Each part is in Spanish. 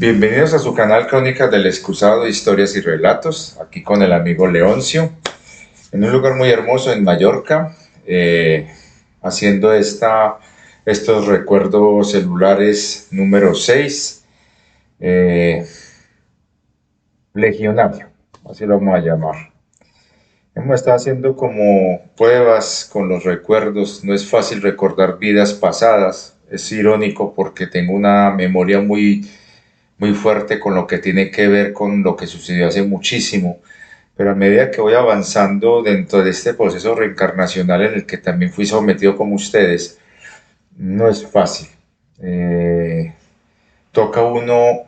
Bienvenidos a su canal Crónicas del Excusado, Historias y Relatos, aquí con el amigo Leoncio, en un lugar muy hermoso en Mallorca, haciendo estos recuerdos celulares número 6, legionario, así lo vamos a llamar. Hemos estado haciendo como pruebas con los recuerdos, no es fácil recordar vidas pasadas, es irónico porque tengo una memoria muy fuerte con lo que tiene que ver con lo que sucedió hace muchísimo, pero a medida que voy avanzando dentro de este proceso reencarnacional en el que también fui sometido como ustedes, no es fácil. Eh, Toca uno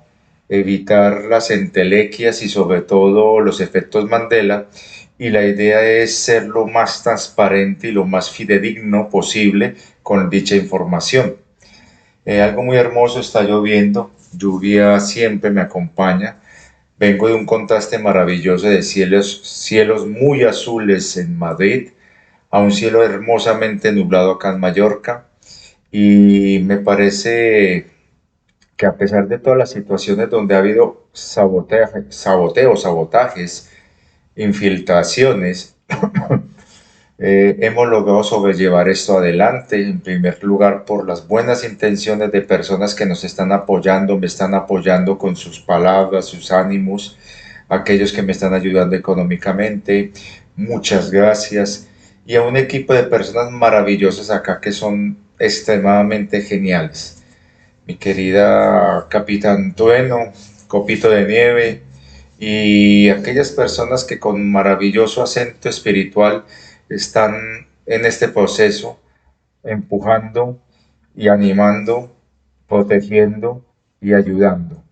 evitar las entelequias y sobre todo los efectos Mandela, y la idea es ser lo más transparente y lo más fidedigno posible con dicha información. Algo muy hermoso, está lloviendo, lluvia siempre me acompaña. Vengo de un contraste maravilloso de cielos muy azules en Madrid, a un cielo hermosamente nublado acá en Mallorca. Y me parece que a pesar de todas las situaciones donde ha habido sabotajes, infiltraciones, hemos logrado sobrellevar esto adelante, en primer lugar por las buenas intenciones de personas que nos están apoyando, me están apoyando con sus palabras, sus ánimos, aquellos que me están ayudando económicamente, muchas gracias, y a un equipo de personas maravillosas acá que son extremadamente geniales. Mi querida Capitán Trueno, Copito de Nieve, y aquellas personas que con maravilloso acento espiritual están en este proceso, empujando y animando, protegiendo y ayudando.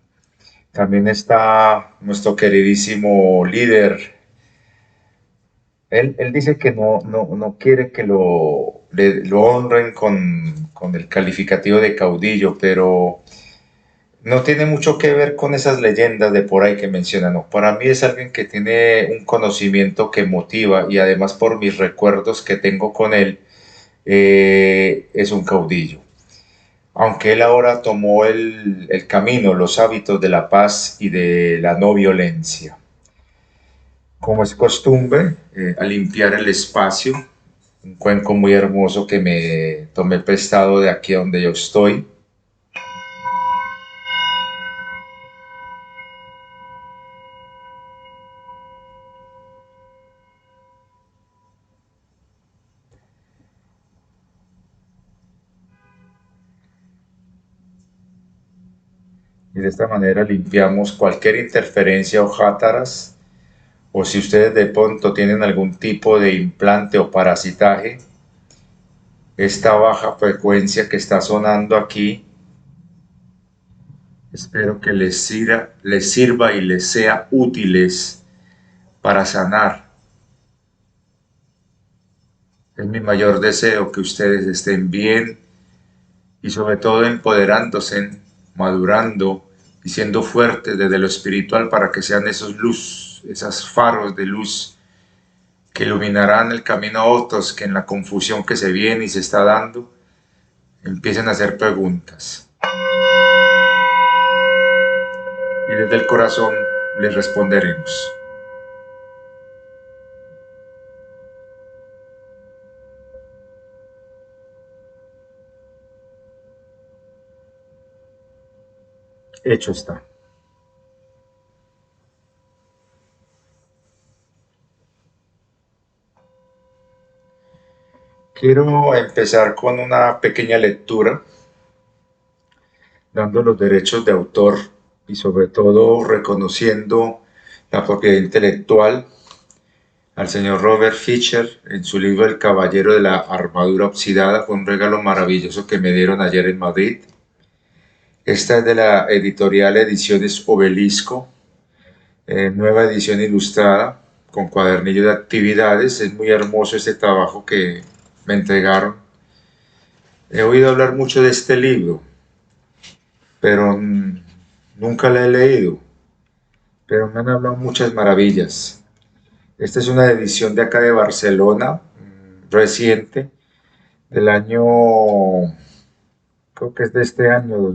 También está nuestro queridísimo líder. Él dice que no quiere que lo honren con el calificativo de caudillo, pero no tiene mucho que ver con esas leyendas de por ahí que mencionan. No. Para mí es alguien que tiene un conocimiento que motiva y además por mis recuerdos que tengo con él, es un caudillo. Aunque él ahora tomó el camino, los hábitos de la paz y de la no violencia. Como es costumbre, a limpiar el espacio, un cuenco muy hermoso que me tomé prestado de aquí donde yo estoy. Y de esta manera limpiamos cualquier interferencia o játaras, o si ustedes de pronto tienen algún tipo de implante o parasitaje, esta baja frecuencia que está sonando aquí, espero que les sirva y les sea útiles para sanar. Es mi mayor deseo que ustedes estén bien y sobre todo empoderándose, madurando y siendo fuertes desde lo espiritual para que sean esos luz, esas faros de luz que iluminarán el camino a otros que en la confusión que se viene y se está dando empiecen a hacer preguntas. Y desde el corazón les responderemos. Hecho está. Quiero empezar con una pequeña lectura, dando los derechos de autor y sobre todo reconociendo la propiedad intelectual al señor Robert Fisher en su libro El Caballero de la Armadura Oxidada. Fue un regalo maravilloso que me dieron ayer en Madrid. Esta es de la editorial Ediciones Obelisco, nueva edición ilustrada con cuadernillo de actividades. Es muy hermoso este trabajo que me entregaron. He oído hablar mucho de este libro, pero nunca lo he leído, pero me han hablado muchas maravillas. Esta es una edición de acá de Barcelona, reciente, del año, creo que es de este año,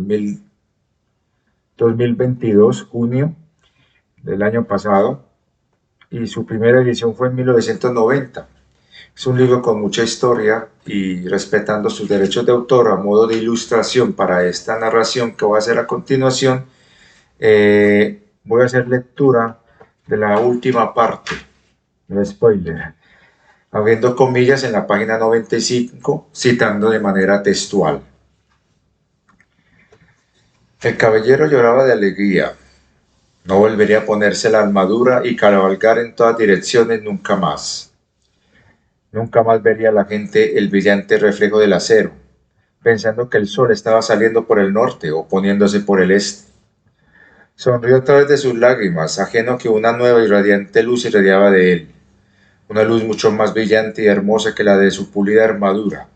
2022, junio del año pasado, y su primera edición fue en 1990. Es un libro con mucha historia y respetando sus derechos de autor a modo de ilustración para esta narración que voy a hacer a continuación. Voy a hacer lectura de la última parte, no spoiler, abriendo comillas en la página 95, citando de manera textual. El caballero lloraba de alegría. No volvería a ponerse la armadura y cabalgar en todas direcciones nunca más. Nunca más vería a la gente el brillante reflejo del acero, pensando que el sol estaba saliendo por el norte o poniéndose por el este. Sonrió a través de sus lágrimas, ajeno que una nueva y radiante luz irradiaba de él, una luz mucho más brillante y hermosa que la de su pulida armadura.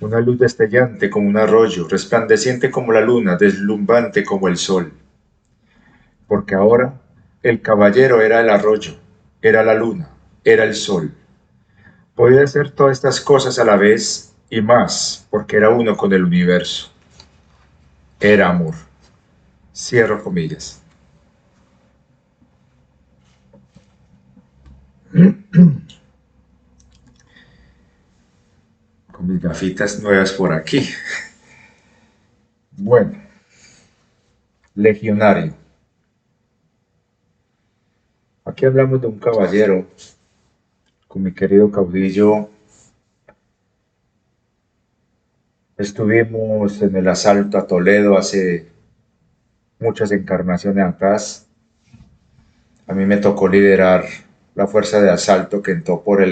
Una luz destellante como un arroyo, resplandeciente como la luna, deslumbrante como el sol. Porque ahora el caballero era el arroyo, era la luna, era el sol. Podía hacer todas estas cosas a la vez y más, porque era uno con el universo. Era amor. Cierro comillas. Con mis gafitas nuevas por aquí. Bueno, legionario. Aquí hablamos de un caballero, con mi querido caudillo. Estuvimos en el asalto a Toledo hace muchas encarnaciones atrás. A mí me tocó liderar la fuerza de asalto que entró por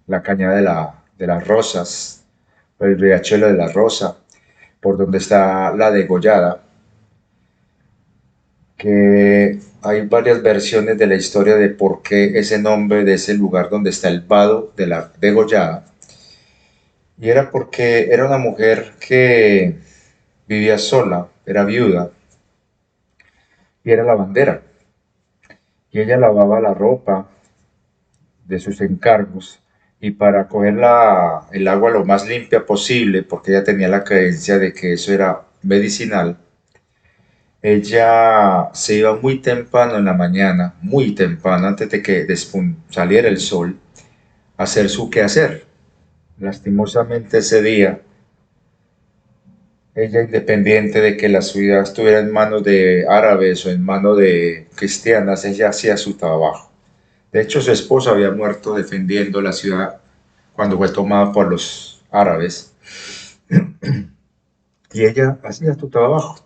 la cañada de las Rosas, por el riachuelo de la Rosa, por donde está la degollada, que hay varias versiones de la historia de por qué ese nombre de ese lugar donde está el vado de la degollada. Y era porque era una mujer que vivía sola, era viuda, y era lavandera. Y ella lavaba la ropa de sus encargos y para coger el agua lo más limpia posible, porque ella tenía la creencia de que eso era medicinal, ella se iba muy temprano en la mañana, muy temprano, antes de que saliera el sol, a hacer su quehacer. Lastimosamente ese día, ella, independiente de que la ciudad estuviera en manos de árabes o en manos de cristianas, ella hacía su trabajo. De hecho, su esposo había muerto defendiendo la ciudad cuando fue tomada por los árabes. Y ella hacía su trabajo.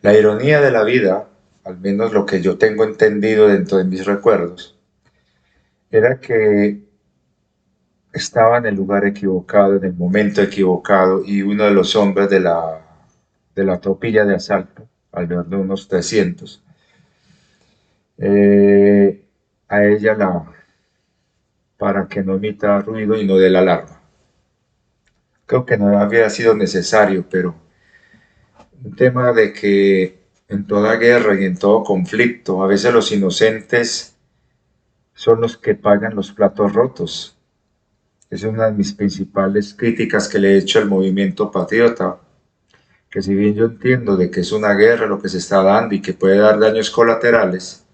La ironía de la vida, al menos lo que yo tengo entendido dentro de mis recuerdos, era que estaba en el lugar equivocado, en el momento equivocado, y uno de los hombres de la tropilla de asalto, alrededor de unos 300, a ella para que no emita ruido y no dé la alarma. Creo que no había sido necesario, pero un tema de que en toda guerra y en todo conflicto, a veces los inocentes son los que pagan los platos rotos. Es una de mis principales críticas que le he hecho al movimiento patriota, que si bien yo entiendo de que es una guerra lo que se está dando y que puede dar daños colaterales,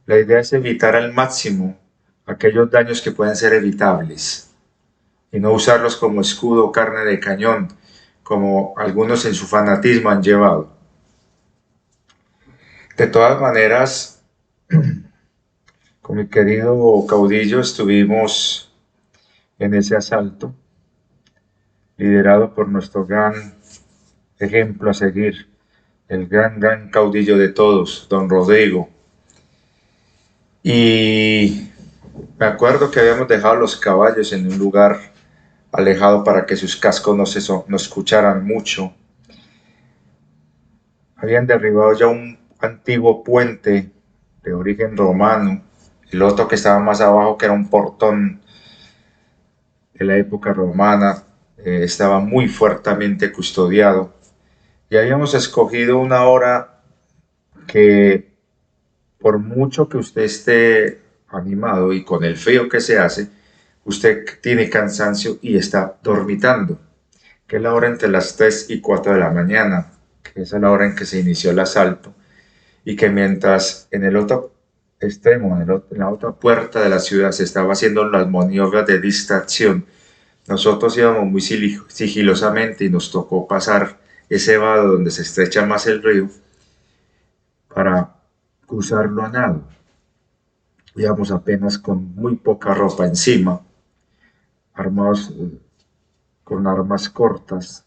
la idea es evitar al máximo aquellos daños que pueden ser evitables y no usarlos como escudo o carne de cañón, como algunos en su fanatismo han llevado. De todas maneras, con mi querido caudillo estuvimos en ese asalto, liderado por nuestro gran ejemplo a seguir, el gran caudillo de todos, don Rodrigo. Y me acuerdo que habíamos dejado los caballos en un lugar alejado para que sus cascos no escucharan mucho. Habían derribado ya un antiguo puente de origen romano, el otro que estaba más abajo, que era un portón de la época romana, estaba muy fuertemente custodiado. Y habíamos escogido una hora que, por mucho que usted esté animado y con el frío que se hace, usted tiene cansancio y está dormitando. que es la hora entre las 3 y 4 de la mañana, que es la hora en que se inició el asalto, y que mientras en el otro extremo, en la otra puerta de la ciudad, se estaba haciendo las maniobras de distracción, nosotros íbamos muy sigilosamente y nos tocó pasar ese vado donde se estrecha más el río para cruzarlo a nado. Íbamos apenas con muy poca ropa encima, armados con armas cortas,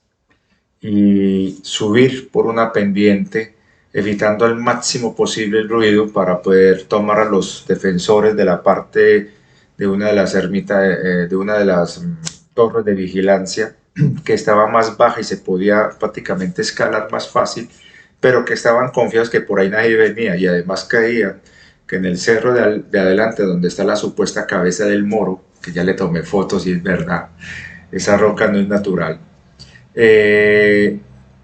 y subir por una pendiente, evitando al máximo posible el ruido para poder tomar a los defensores de la parte de una de las ermitas, de una de las torres de vigilancia, que estaba más baja y se podía prácticamente escalar más fácil, pero que estaban confiados que por ahí nadie venía, y además creían que en el cerro de adelante, donde está la supuesta cabeza del Moro, que ya le tomé fotos y es verdad, esa roca no es natural, eh,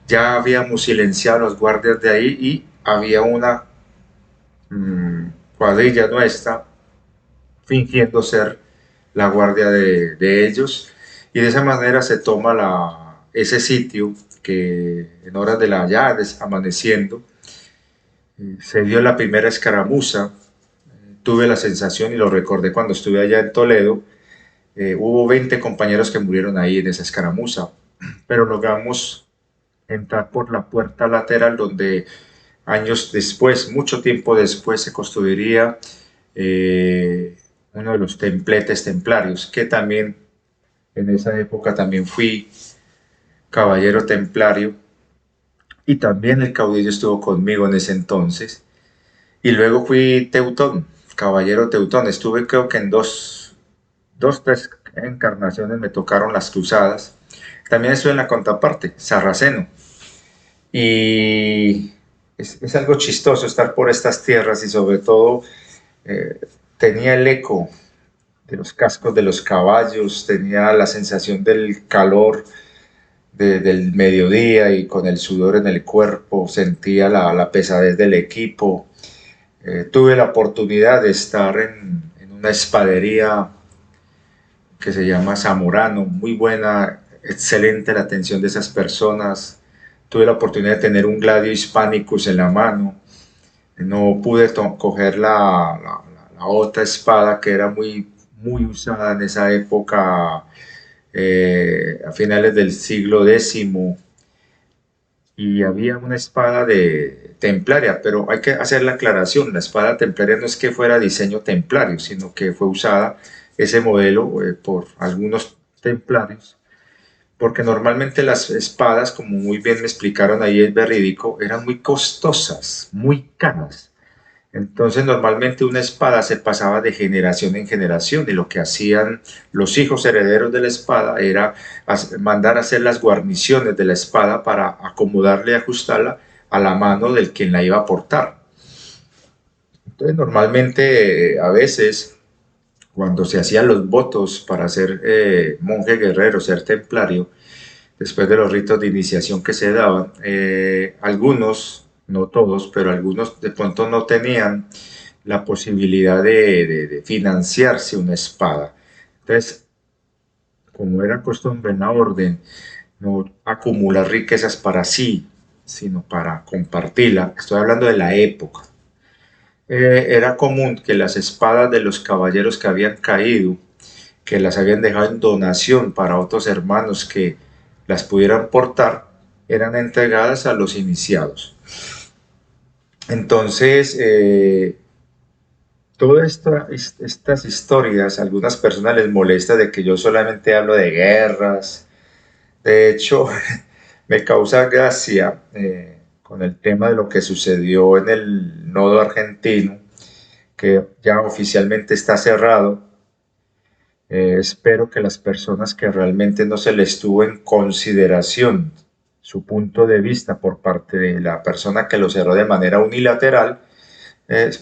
ya habíamos silenciado a los guardias de ahí y había una cuadrilla nuestra fingiendo ser la guardia de ellos, y de esa manera se toma ese sitio que en horas de la ya amaneciendo se dio la primera escaramuza. Tuve la sensación, y lo recordé cuando estuve allá en Toledo, hubo 20 compañeros que murieron ahí en esa escaramuza, pero logramos entrar por la puerta lateral donde años después, mucho tiempo después, se construiría uno de los templetes templarios, que también en esa época también fui caballero templario, y también el caudillo estuvo conmigo en ese entonces, y luego fui teutón, caballero teutón. Estuve creo que en tres encarnaciones me tocaron las cruzadas. También estuve en la contraparte, sarraceno, y es algo chistoso estar por estas tierras, y sobre todo eh, tenía el eco de los cascos de los caballos, tenía la sensación del calor del mediodía, y con el sudor en el cuerpo sentía la pesadez del equipo. Tuve la oportunidad de estar en una espadería que se llama Zamorano, muy buena, excelente la atención de esas personas. Tuve la oportunidad de tener un Gladio Hispanicus en la mano. No pude coger la otra espada que era muy usada en esa época, a finales del siglo X, y había una espada de templaria, pero hay que hacer la aclaración: la espada templaria no es que fuera diseño templario, sino que fue usada ese modelo por algunos templarios, porque normalmente las espadas, como muy bien me explicaron ahí, es verídico, eran muy costosas, muy caras. Entonces normalmente una espada se pasaba de generación en generación, y lo que hacían los hijos herederos de la espada era mandar a hacer las guarniciones de la espada para acomodarle y ajustarla a la mano del quien la iba a portar. Entonces normalmente, a veces, cuando se hacían los votos para ser monje guerrero, ser templario, después de los ritos de iniciación que se daban, algunos, no todos, pero algunos de pronto no tenían la posibilidad de financiarse una espada. Entonces, como era costumbre en la orden, no acumular riquezas para sí, sino para compartirla. Estoy hablando de la época. Era común que las espadas de los caballeros que habían caído, que las habían dejado en donación para otros hermanos que las pudieran portar, eran entregadas a los iniciados. Entonces, todas estas historias, a algunas personas les molesta de que yo solamente hablo de guerras. De hecho, me causa gracia con el tema de lo que sucedió en el nodo argentino, que ya oficialmente está cerrado. Espero que las personas que realmente no se les tuvo en consideración su punto de vista por parte de la persona que lo cerró de manera unilateral,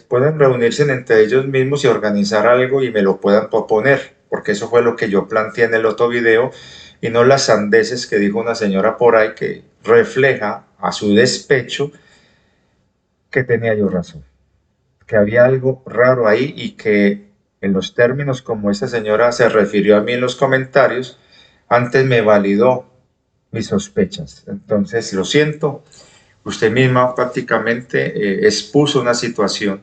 puedan reunirse entre ellos mismos y organizar algo y me lo puedan proponer, porque eso fue lo que yo planteé en el otro video, y no las sandeces que dijo una señora por ahí, que refleja a su despecho que tenía yo razón, que había algo raro ahí, y que en los términos como esta señora se refirió a mí en los comentarios, antes me validó mis sospechas. Entonces, lo siento, usted misma prácticamente expuso una situación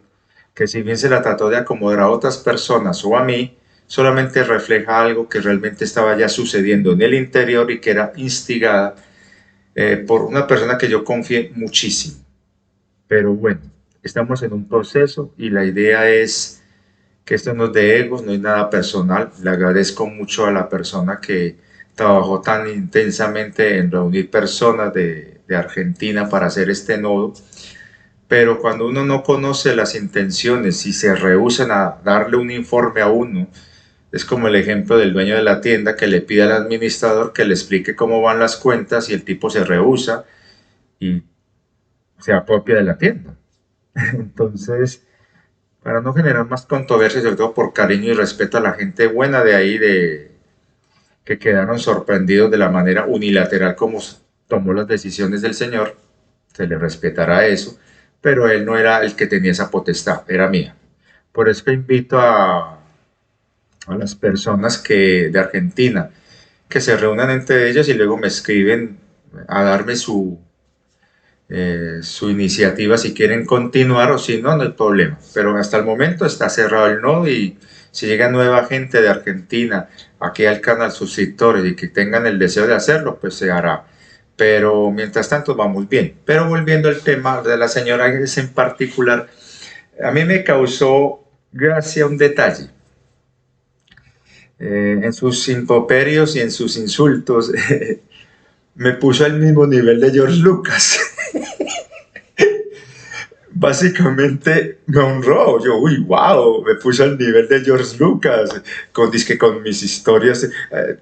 que si bien se la trató de acomodar a otras personas o a mí, solamente refleja algo que realmente estaba ya sucediendo en el interior y que era instigada por una persona que yo confié muchísimo. Pero bueno, estamos en un proceso y la idea es que esto no es de egos, no es nada personal. Le agradezco mucho a la persona que trabajó tan intensamente en reunir personas de Argentina para hacer este nodo. Pero cuando uno no conoce las intenciones y se rehúsan a darle un informe a uno, es como el ejemplo del dueño de la tienda que le pide al administrador que le explique cómo van las cuentas y el tipo se rehúsa y se apropia de la tienda. Entonces, para no generar más controversia, sobre todo por cariño y respeto a la gente buena de ahí, que quedaron sorprendidos de la manera unilateral como tomó las decisiones del señor, se le respetará eso, pero él no era el que tenía esa potestad, era mía. Por eso invito a las personas de Argentina que se reúnan entre ellos y luego me escriben a darme su iniciativa si quieren continuar o si no, no hay problema. Pero hasta el momento está cerrado el nodo y si llega nueva gente de Argentina aquí al canal, suscriptores y que tengan el deseo de hacerlo, pues se hará. Pero mientras tanto vamos bien. Pero volviendo al tema de la señora Gres en particular, a mí me causó gracia un detalle. En sus improperios y en sus insultos me puso al mismo nivel de George Lucas. Básicamente me honró. Yo, uy, wow, me puso al nivel de George Lucas, con mis historias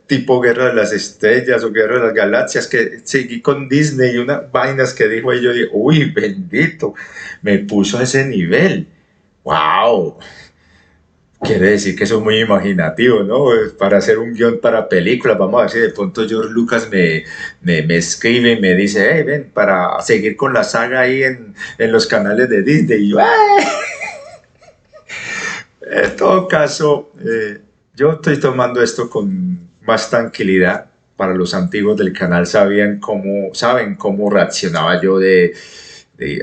tipo Guerra de las Estrellas o Guerra de las Galaxias, que seguí con Disney y unas vainas que dijo ahí. Yo dije, uy, bendito, me puso a ese nivel. Wow. Quiere decir que soy muy imaginativo, ¿no? Para hacer un guión para películas, vamos a ver si de pronto George Lucas me escribe y me dice, hey, ven, para seguir con la saga ahí en los canales de Disney. Y yo, en todo caso, yo estoy tomando esto con más tranquilidad. Para los antiguos del canal saben cómo reaccionaba yo de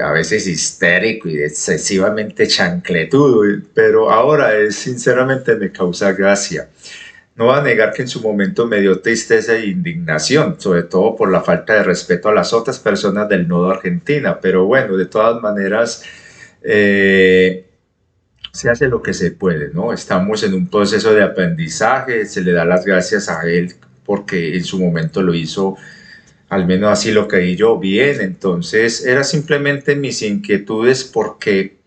a veces histérico y excesivamente chancletudo, pero ahora sinceramente me causa gracia. No voy a negar que en su momento me dio tristeza e indignación, sobre todo por la falta de respeto a las otras personas del nodo Argentina, pero bueno, de todas maneras, se hace lo que se puede, ¿no? Estamos en un proceso de aprendizaje, se le da las gracias a él porque en su momento lo hizo, al menos así lo creí yo, bien. Entonces era simplemente mis inquietudes porque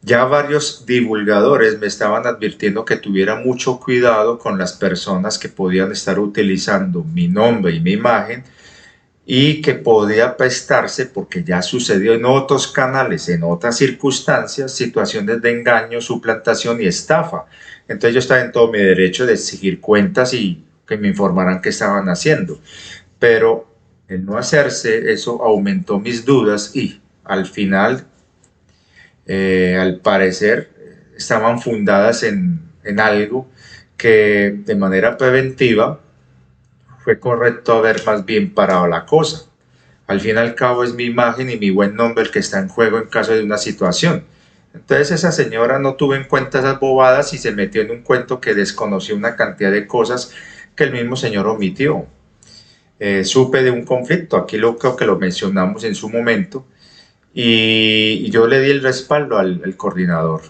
ya varios divulgadores me estaban advirtiendo que tuviera mucho cuidado con las personas que podían estar utilizando mi nombre y mi imagen y que podía prestarse, porque ya sucedió en otros canales, en otras circunstancias, situaciones de engaño, suplantación y estafa. Entonces yo estaba en todo mi derecho de seguir cuentas y que me informaran qué estaban haciendo. Pero el no hacerse, eso aumentó mis dudas y al final, al parecer, estaban fundadas en algo que de manera preventiva fue correcto haber más bien parado la cosa. Al fin y al cabo es mi imagen y mi buen nombre el que está en juego en caso de una situación. Entonces esa señora no tuvo en cuenta esas bobadas y se metió en un cuento que desconoció una cantidad de cosas que el mismo señor omitió. Supe de un conflicto, aquí creo que lo mencionamos en su momento, y yo le di el respaldo al coordinador.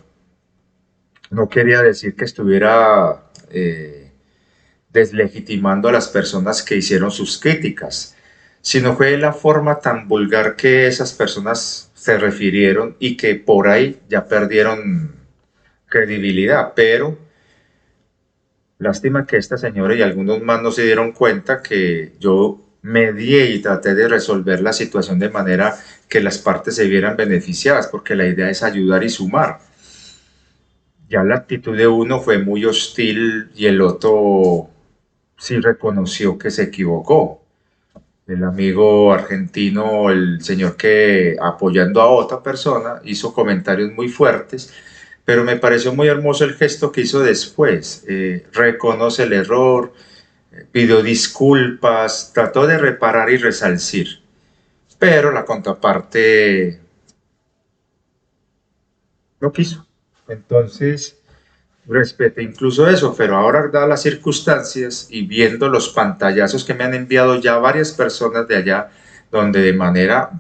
No quería decir que estuviera deslegitimando a las personas que hicieron sus críticas, sino fue la forma tan vulgar que esas personas se refirieron y que por ahí ya perdieron credibilidad. Pero lástima que esta señora y algunos más no se dieron cuenta que yo medié y traté de resolver la situación de manera que las partes se vieran beneficiadas, porque la idea es ayudar y sumar. Ya la actitud de uno fue muy hostil y el otro sí reconoció que se equivocó. El amigo argentino, el señor que apoyando a otra persona, hizo comentarios muy fuertes, pero me pareció muy hermoso el gesto que hizo después. Reconoce el error, pidió disculpas, trató de reparar y resarcir, pero la contraparte no quiso. Entonces, respeté incluso eso, pero ahora, dadas las circunstancias y viendo los pantallazos que me han enviado ya varias personas de allá, donde de manera,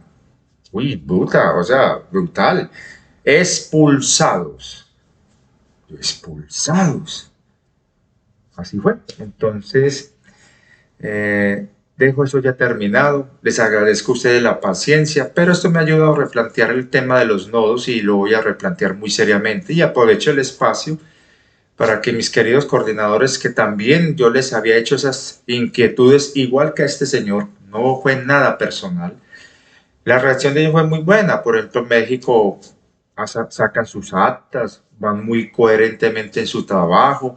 uy, bruta, o sea, brutal, expulsados, expulsados. Así fue. Entonces, dejo eso ya terminado. Les agradezco a ustedes la paciencia, pero esto me ha ayudado a replantear el tema de los nodos y lo voy a replantear muy seriamente. Y aprovecho el espacio para que mis queridos coordinadores, que también yo les había hecho esas inquietudes, igual que a este señor, no fue nada personal. La reacción de ellos fue muy buena. Por ejemplo, México sacan sus actas, van muy coherentemente en su trabajo.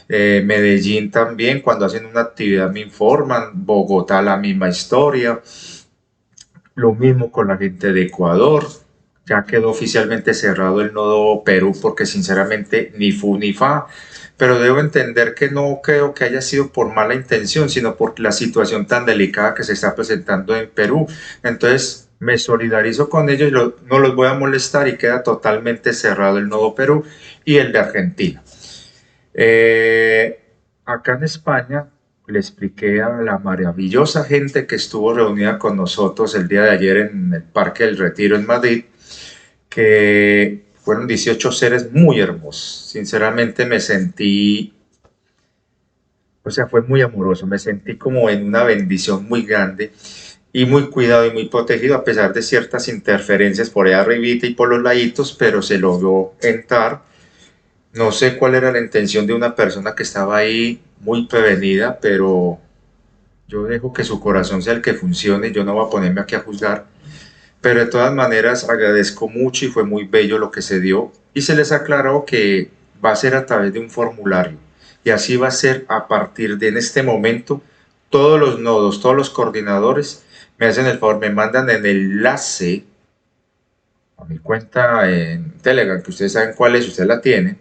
Medellín también, cuando hacen una actividad me informan. Bogotá la misma historia. Lo mismo con la gente de Ecuador. Ya quedó oficialmente cerrado el nodo Perú porque sinceramente ni fu ni fa. Pero debo entender que no creo que haya sido por mala intención, sino por la situación tan delicada que se está presentando en Perú. Entonces me solidarizo con ellos y no los voy a molestar y queda totalmente cerrado el nodo Perú y el de Argentina. Acá en España le expliqué a la maravillosa gente que estuvo reunida con nosotros el día de ayer en el Parque del Retiro en Madrid, que fueron 18 seres muy hermosos. Sinceramente me sentí, o sea, fue muy amoroso, me sentí como en una bendición muy grande y muy cuidado y muy protegido a pesar de ciertas interferencias por ahí arribita y por los laditos, pero se logró entrar. No sé cuál era la intención de una persona que estaba ahí muy prevenida, pero yo dejo que su corazón sea el que funcione, yo no voy a ponerme aquí a juzgar, pero de todas maneras agradezco mucho y fue muy bello lo que se dio y se les aclaró que va a ser a través de un formulario y así va a ser a partir de en este momento todos los nodos, todos los coordinadores me hacen el favor, me mandan el enlace a mi cuenta en Telegram, que ustedes saben cuál es, ustedes la tienen,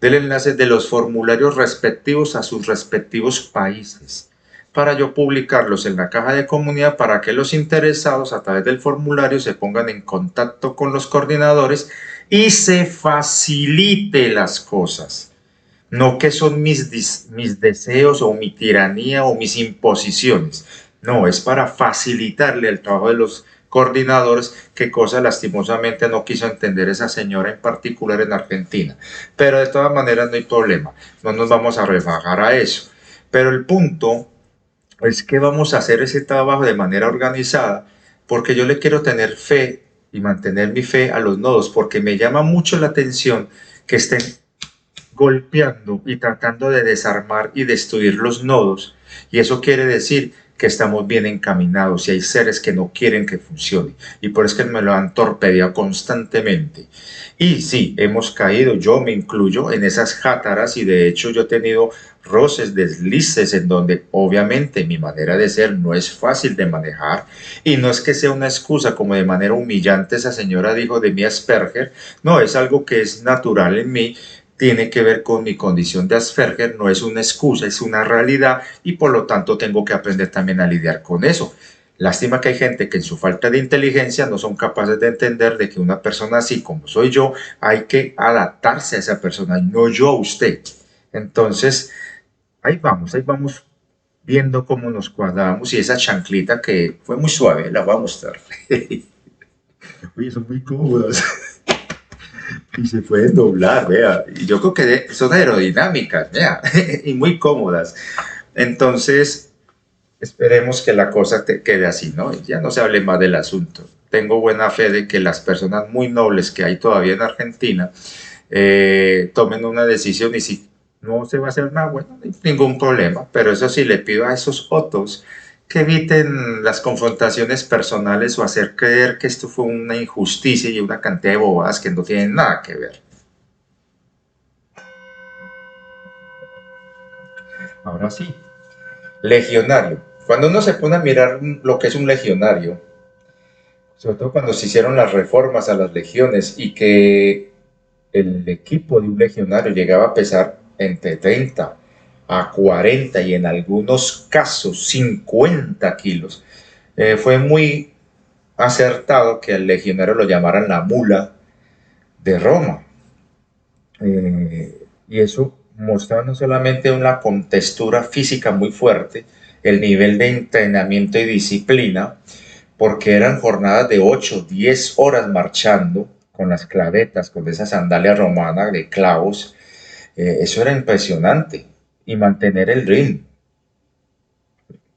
del enlace de los formularios respectivos a sus respectivos países, para yo publicarlos en la caja de comunidad para que los interesados a través del formulario se pongan en contacto con los coordinadores y se facilite las cosas. No que son mis deseos o mi tiranía o mis imposiciones. No, es para facilitarle el trabajo de los coordinadores, qué cosa lastimosamente no quiso entender esa señora en particular en Argentina. Pero de todas maneras no hay problema, no nos vamos a rebajar a eso. Pero el punto es que vamos a hacer ese trabajo de manera organizada, porque yo le quiero tener fe y mantener mi fe a los nodos, porque me llama mucho la atención que estén golpeando y tratando de desarmar y destruir los nodos. Y eso quiere decir que estamos bien encaminados y hay seres que no quieren que funcione. Y por eso es que me lo han torpedeado constantemente. Y sí, hemos caído, yo me incluyo en esas játaras y de hecho yo he tenido roces, deslices en donde obviamente mi manera de ser no es fácil de manejar y no es que sea una excusa como de manera humillante esa señora dijo de mi Asperger, no, es algo que es natural en mí, tiene que ver con mi condición de Asperger, no es una excusa, es una realidad y por lo tanto tengo que aprender también a lidiar con eso. Lástima que hay gente que en su falta de inteligencia no son capaces de entender de que una persona así como soy yo, hay que adaptarse a esa persona y no yo a usted. Entonces, ahí vamos viendo cómo nos cuadramos y esa chanclita que fue muy suave, la voy a mostrar. Oye, son muy cómodas. Y se pueden doblar, vea. Y yo creo que son aerodinámicas, vea, y muy cómodas. Entonces, esperemos que la cosa te quede así, ¿no? Ya no se hable más del asunto. Tengo buena fe de que las personas muy nobles que hay todavía en Argentina tomen una decisión y si no se va a hacer nada, bueno, no hay ningún problema. Pero eso sí, le pido a esos otros que eviten las confrontaciones personales o hacer creer que esto fue una injusticia y una cantidad de bobadas que no tienen nada que ver. Ahora sí, legionario. Cuando uno se pone a mirar lo que es un legionario, sobre todo cuando se hicieron las reformas a las legiones y que el equipo de un legionario llegaba a pesar entre 30 a 40 y en algunos casos 50 kilos. Fue muy acertado que al legionario lo llamaran la mula de Roma. Y eso mostraba no solamente una contextura física muy fuerte, el nivel de entrenamiento y disciplina, porque eran jornadas de 8, 10 horas marchando con las clavetas, con esa sandalia romana de clavos. Eso era impresionante. Y mantener el ritmo.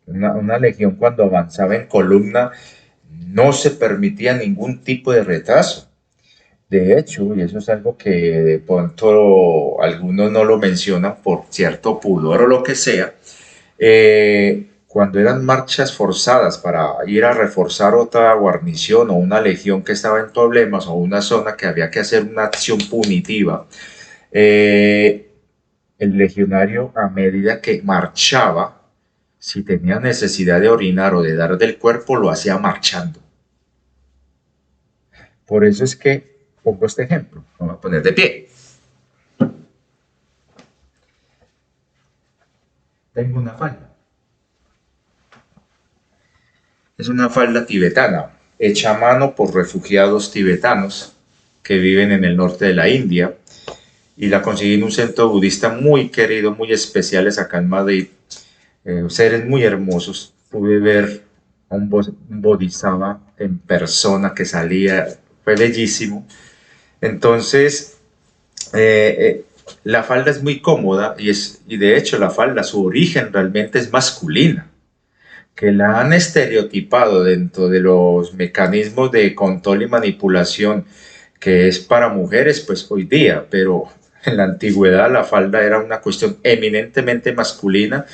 Una legión cuando avanzaba en columna no se permitía ningún tipo de retraso. De hecho, y eso es algo que de pronto algunos no lo mencionan por cierto pudor o lo que sea, cuando eran marchas forzadas para ir a reforzar otra guarnición o una legión que estaba en problemas o una zona que había que hacer una acción punitiva, el legionario a medida que marchaba, si tenía necesidad de orinar o de dar del cuerpo, lo hacía marchando. Por eso es que pongo este ejemplo. Vamos a poner de pie. Tengo una falda. Es una falda tibetana, hecha a mano por refugiados tibetanos que viven en el norte de la India. Y la conseguí en un centro budista muy querido, muy especiales acá en Madrid. Seres muy hermosos. Pude ver a un bodhisattva en persona que salía, fue bellísimo. Entonces, la falda es muy cómoda y de hecho la falda, su origen realmente es masculina, que la han estereotipado dentro de los mecanismos de control y manipulación que es para mujeres, pues hoy día, pero en la antigüedad la falda era una cuestión eminentemente masculina,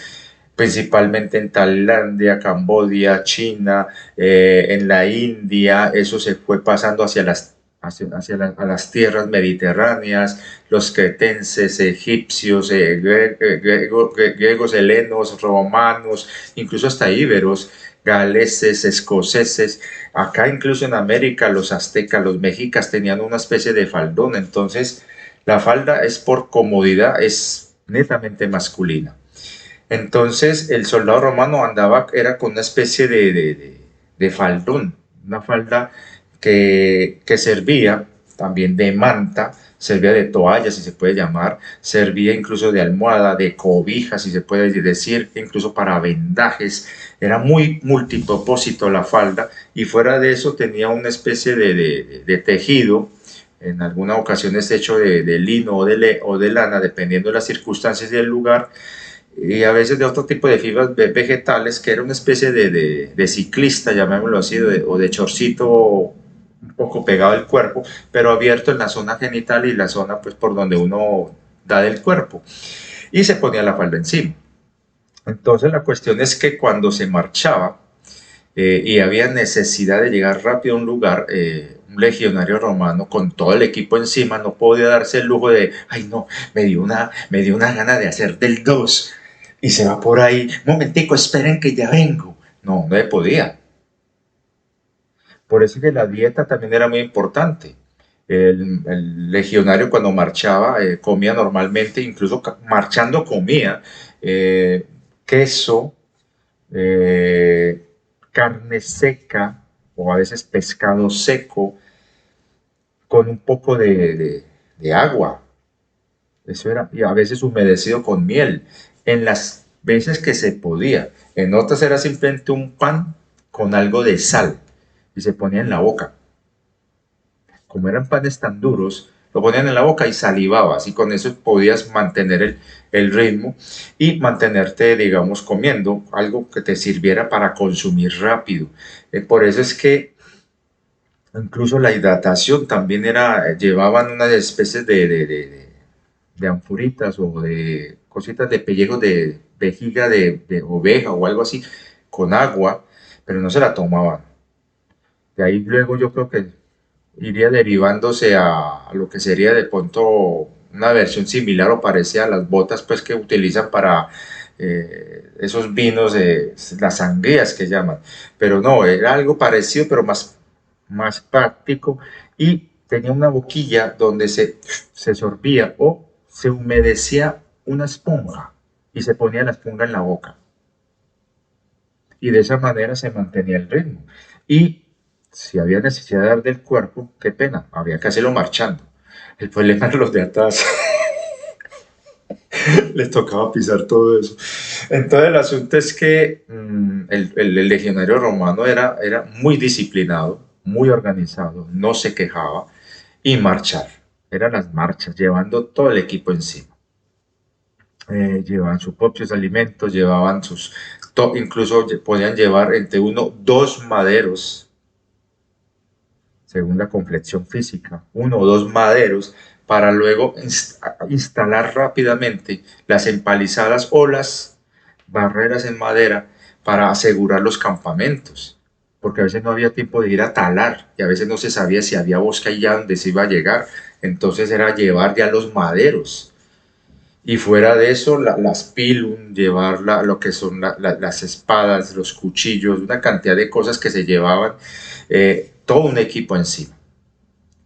principalmente en Tailandia, Camboya, China, en la India. Eso se fue pasando a las tierras mediterráneas, los cretenses, egipcios, griegos, helenos, romanos, incluso hasta íberos, galeses, escoceses. Acá incluso en América los aztecas, los mexicas tenían una especie de faldón. Entonces la falda es por comodidad, es netamente masculina. Entonces el soldado romano andaba, era con una especie de faldón, una falda que servía también de manta, servía de toalla, si se puede llamar, servía incluso de almohada, de cobija, si se puede decir, incluso para vendajes. Era muy multipropósito la falda y fuera de eso tenía una especie de tejido, en algunas ocasiones hecho de lino o de lana, dependiendo de las circunstancias y el lugar, y a veces de otro tipo de fibras vegetales, que era una especie de ciclista, llamémoslo así, o de chorcito un poco pegado al cuerpo, pero abierto en la zona genital y la zona pues por donde uno da del cuerpo. Y se ponía la falda encima. Entonces la cuestión es que cuando se marchaba y había necesidad de llegar rápido a un lugar, un legionario romano con todo el equipo encima no podía darse el lujo de, ay no, me dio una gana de hacer del 2 y se va por ahí, momentico, esperen que ya vengo. No, no le podía. Por eso que la dieta también era muy importante. El legionario cuando marchaba comía normalmente, incluso marchando comía queso, eh, carne seca o a veces pescado seco con un poco de agua. Eso era, y a veces humedecido con miel, en las veces que se podía. En otras era simplemente un pan con algo de sal y se ponía en la boca. Como eran panes tan duros, lo ponían en la boca y salivabas y con eso podías mantener el ritmo y mantenerte, digamos, comiendo algo que te sirviera para consumir rápido. Por eso es que incluso la hidratación también era, llevaban unas especies de anfuritas o de cositas de pellejo de vejiga de oveja o algo así con agua, pero no se la tomaban. De ahí luego yo creo que iría derivándose a lo que sería de pronto una versión similar o parecida a las botas pues que utilizan para esos vinos, las sangrías que llaman. Pero no, era algo parecido pero más práctico y tenía una boquilla donde se sorbía o se humedecía una esponja. y se ponía la esponja en la boca. Y de esa manera se mantenía el ritmo. Y si había necesidad de dar del cuerpo, qué pena, había que hacerlo marchando. El problema era los de atrás, les tocaba pisar todo eso. Entonces el asunto es que el legionario romano era muy disciplinado, muy organizado, no se quejaba y marchar. Eran las marchas, llevando todo el equipo encima. Llevaban sus propios alimentos, llevaban incluso podían llevar entre uno, dos maderos, según la complexión física, uno o dos maderos, para luego instalar rápidamente las empalizadas o las barreras en madera para asegurar los campamentos, porque a veces no había tiempo de ir a talar y a veces no se sabía si había bosque allá donde se iba a llegar, entonces era llevar ya los maderos. Y fuera de eso, las pilum, llevar lo que son las espadas, los cuchillos, una cantidad de cosas que se llevaban, todo un equipo encima.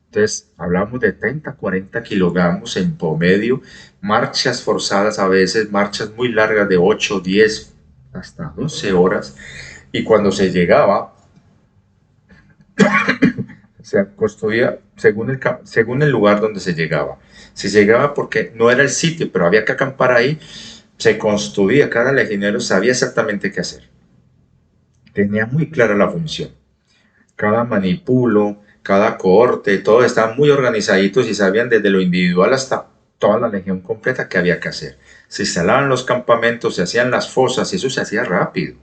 Entonces, hablamos de 30, 40 kilogramos en promedio, marchas forzadas a veces, marchas muy largas de 8, 10, hasta 12 horas. Y cuando se llegaba, se construía según el lugar donde se llegaba. Si llegaba porque no era el sitio, pero había que acampar ahí, se construía. Cada legionero sabía exactamente qué hacer. Tenía muy clara la función. Cada manipulo, cada cohorte, todos estaban muy organizaditos y sabían desde lo individual hasta toda la legión completa qué había que hacer. Se instalaban los campamentos, se hacían las fosas y eso se hacía rápido.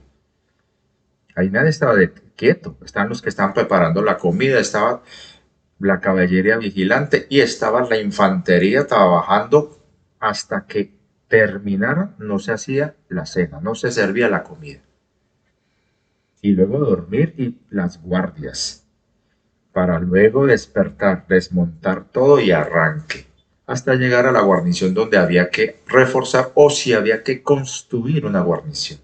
Ahí nadie estaba quieto. Estaban los que estaban preparando la comida, estaba la caballería vigilante y estaba la infantería trabajando hasta que terminara, no se hacía la cena, no se servía la comida. Y luego dormir y las guardias, para luego despertar, desmontar todo y arranque, hasta llegar a la guarnición donde había que reforzar o si había que construir una guarnición.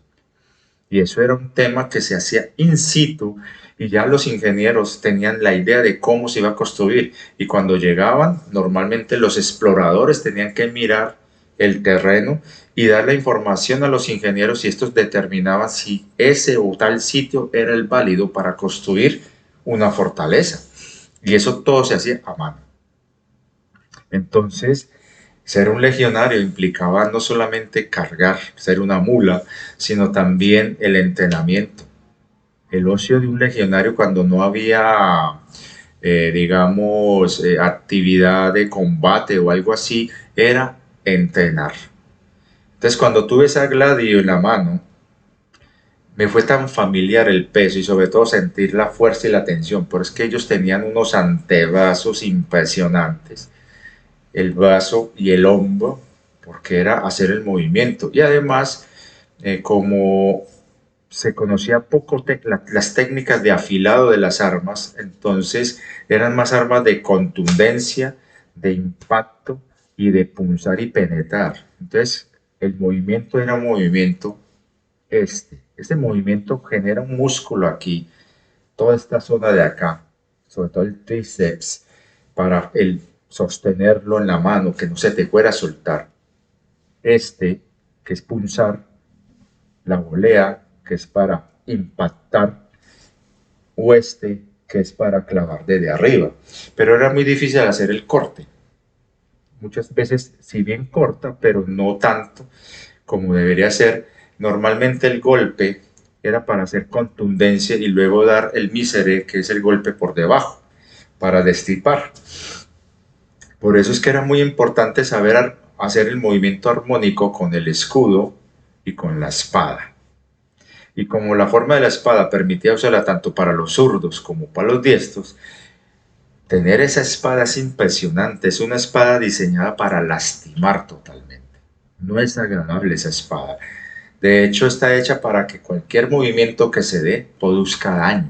Y eso era un tema que se hacía in situ y ya los ingenieros tenían la idea de cómo se iba a construir. Y cuando llegaban, normalmente los exploradores tenían que mirar el terreno y dar la información a los ingenieros y estos determinaban si ese o tal sitio era el válido para construir una fortaleza. Y eso todo se hacía a mano. Entonces, ser un legionario implicaba no solamente cargar, ser una mula, sino también el entrenamiento. El ocio de un legionario cuando no había, digamos, actividad de combate o algo así, era entrenar. Entonces, cuando tuve esa gladio en la mano, me fue tan familiar el peso y sobre todo sentir la fuerza y la tensión, pero es que ellos tenían unos antebrazos impresionantes, el brazo y el hombro, porque era hacer el movimiento. Y además, como se conocía poco las técnicas de afilado de las armas, entonces eran más armas de contundencia, de impacto y de punzar y penetrar. Entonces, el movimiento era un movimiento este movimiento genera un músculo aquí, toda esta zona de acá, sobre todo el tríceps, para el sostenerlo en la mano, que no se te fuera a soltar. Este, que es punzar, la volea, que es para impactar, o este, que es para clavar desde arriba. Pero era muy difícil hacer el corte. Muchas veces, si bien corta, pero no tanto como debería ser, normalmente el golpe era para hacer contundencia y luego dar el mísere, que es el golpe por debajo, para destripar. Por eso es que era muy importante saber hacer el movimiento armónico con el escudo y con la espada. Y como la forma de la espada permitía usarla tanto para los zurdos como para los diestros, tener esa espada es impresionante. Es una espada diseñada para lastimar totalmente. No es agradable esa espada. De hecho, está hecha para que cualquier movimiento que se dé produzca daño.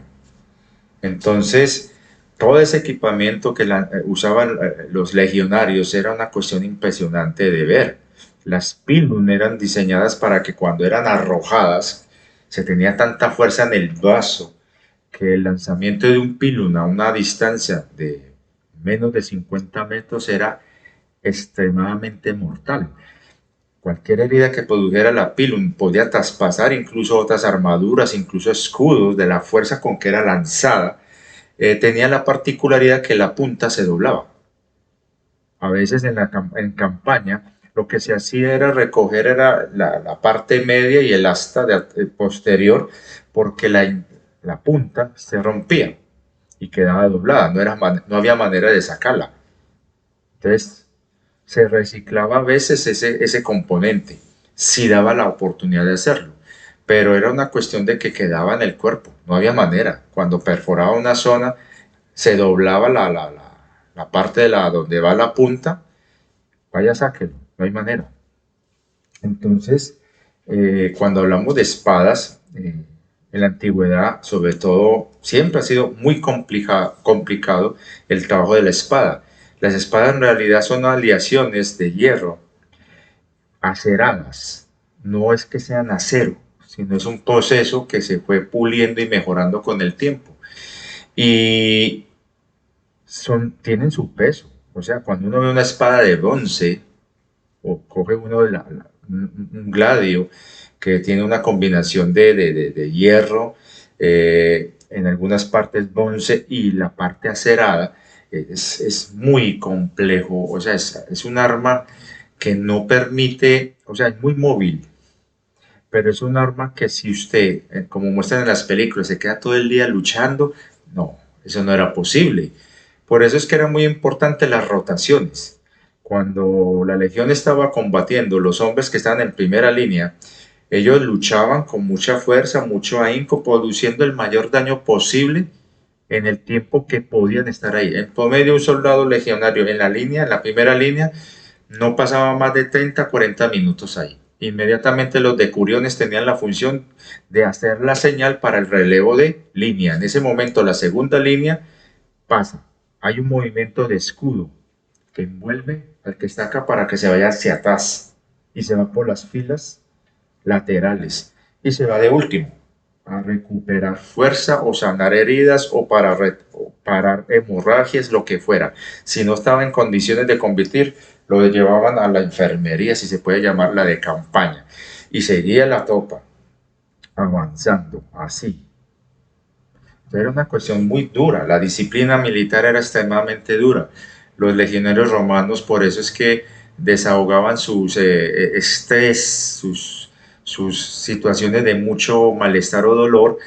Entonces, todo ese equipamiento que usaban los legionarios era una cuestión impresionante de ver. Las pilum eran diseñadas para que cuando eran arrojadas, se tenía tanta fuerza en el brazo que el lanzamiento de un pilum a una distancia de menos de 50 metros era extremadamente mortal. Cualquier herida que produjera la pilum podía traspasar incluso otras armaduras, incluso escudos, de la fuerza con que era lanzada. Tenía la particularidad que la punta se doblaba. A veces en campaña lo que se hacía era recoger la parte media y el asta posterior, porque la punta se rompía y quedaba doblada, no había manera de sacarla. Entonces se reciclaba a veces ese componente, si daba la oportunidad de hacerlo, pero era una cuestión de que quedaba en el cuerpo, no había manera. Cuando perforaba una zona, se doblaba la parte de donde va la punta, vaya, sáquelo, no hay manera. Entonces, cuando hablamos de espadas, en la antigüedad, sobre todo, siempre ha sido muy complicado el trabajo de la espada. Las espadas en realidad son aleaciones de hierro aceradas. No es que sean acero, sino es un proceso que se fue puliendo y mejorando con el tiempo. Y tienen su peso. O sea, cuando uno ve una espada de bronce, o coge uno un gladio que tiene una combinación de hierro, en algunas partes bronce y la parte acerada, es muy complejo. O sea, es un arma que no permite, o sea, es muy móvil, pero es un arma que si usted, como muestran en las películas, se queda todo el día luchando, no, eso no era posible. Por eso es que era muy importante las rotaciones. Cuando la legión estaba combatiendo, los hombres que estaban en primera línea, ellos luchaban con mucha fuerza, mucho ahínco, produciendo el mayor daño posible en el tiempo que podían estar ahí. En promedio, un soldado legionario en la línea, en la primera línea, no pasaba más de 30 a 40 minutos ahí. Inmediatamente los decuriones tenían la función de hacer la señal para el relevo de línea. En ese momento la segunda línea pasa. Hay un movimiento de escudo que envuelve al que está acá para que se vaya hacia atrás y se va por las filas laterales y se va de último a recuperar fuerza o sanar heridas o parar hemorragias, lo que fuera. Si no estaba en condiciones de combatir, lo llevaban a la enfermería, si se puede llamar la de campaña, y seguía la tropa avanzando así. Entonces era una cuestión muy dura, la disciplina militar era extremadamente dura. Los legionarios romanos, por eso es que desahogaban sus estrés, sus situaciones de mucho malestar o dolor,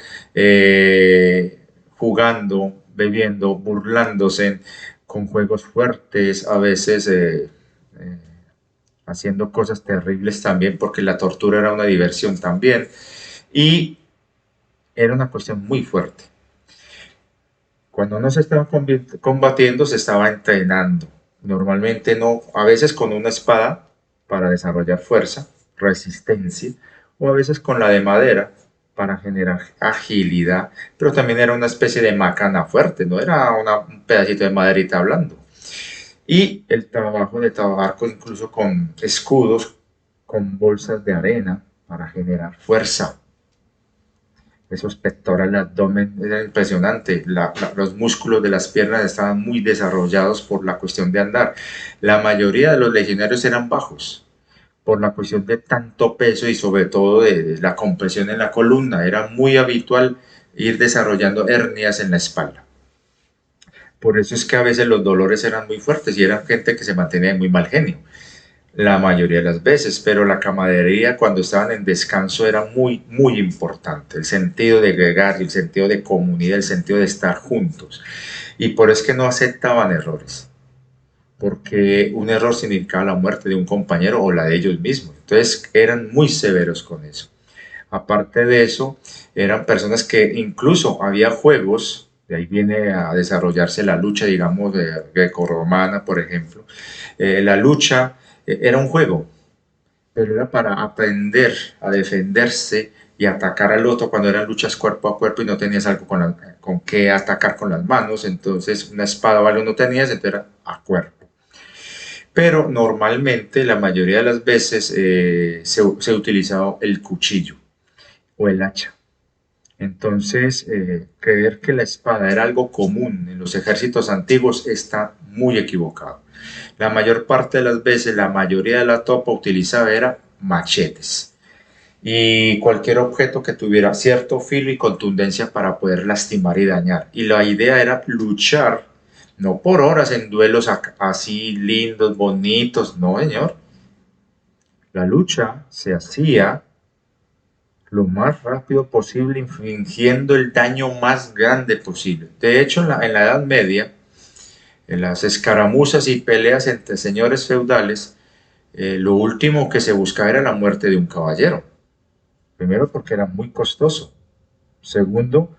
jugando, bebiendo, burlándose, con juegos fuertes, a veces haciendo cosas terribles también, porque la tortura era una diversión también, y era una cuestión muy fuerte. Cuando no se estaba combatiendo, se estaba entrenando. Normalmente no, a veces con una espada para desarrollar fuerza, resistencia, o a veces con la de madera para generar agilidad, pero también era una especie de macana fuerte, no era un pedacito de maderita hablando. Y el trabajo de trabajar incluso con escudos, con bolsas de arena para generar fuerza, esos pectorales, el abdomen, era impresionante. Los músculos de las piernas estaban muy desarrollados por la cuestión de andar. La mayoría de los legionarios eran bajos por la cuestión de tanto peso y sobre todo de la compresión en la columna. Era muy habitual ir desarrollando hernias en la espalda. Por eso es que a veces los dolores eran muy fuertes y era gente que se mantenía de muy mal genio la mayoría de las veces, pero la camaradería cuando estaban en descanso era muy, muy importante, el sentido de gregario, el sentido de comunidad, el sentido de estar juntos. Y por eso es que no aceptaban errores, porque un error significaba la muerte de un compañero o la de ellos mismos. Entonces eran muy severos con eso. Aparte de eso, eran personas que incluso había juegos, de ahí viene a desarrollarse la lucha, digamos, de grecorromana, por ejemplo. La lucha era un juego, pero era para aprender a defenderse y atacar al otro cuando eran luchas cuerpo a cuerpo y no tenías algo con qué atacar con las manos, entonces una espada o algo no tenías, entonces era a cuerpo. Pero normalmente, la mayoría de las veces, se utilizaba el cuchillo o el hacha. Entonces, creer que la espada era algo común en los ejércitos antiguos está muy equivocado. La mayor parte de las veces, la mayoría de la tropa utilizaba era machetes y cualquier objeto que tuviera cierto filo y contundencia para poder lastimar y dañar. Y la idea era luchar, no por horas en duelos así lindos, bonitos, no señor. La lucha se hacía lo más rápido posible, infligiendo el daño más grande posible. De hecho, en la Edad Media, en las escaramuzas y peleas entre señores feudales, lo último que se buscaba era la muerte de un caballero. Primero porque era muy costoso. Segundo,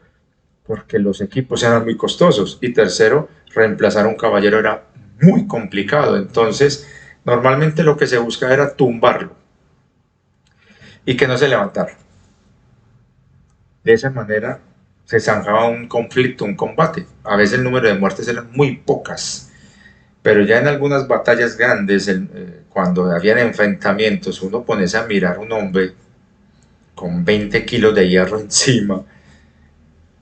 porque los equipos eran muy costosos. Y tercero, reemplazar a un caballero era muy complicado. Entonces, normalmente lo que se buscaba era tumbarlo y que no se levantara. De esa manera se zanjaba un conflicto, un combate. A veces el número de muertes eran muy pocas, pero ya en algunas batallas grandes, cuando habían enfrentamientos, uno ponerse a mirar a un hombre con 20 kilos de hierro encima,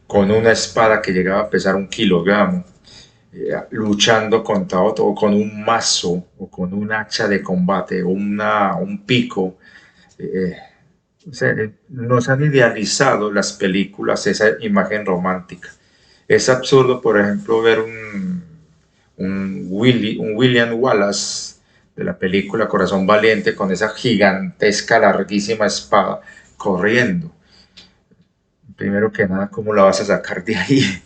con una espada que llegaba a pesar 1 kilogramo, luchando contra otro, o con un mazo, o con un hacha de combate, o un pico. Eh, o sea, nos han idealizado las películas esa imagen romántica. Es absurdo, por ejemplo, ver un William Wallace de la película Corazón Valiente con esa gigantesca, larguísima espada corriendo. Primero que nada, ¿cómo la vas a sacar de ahí?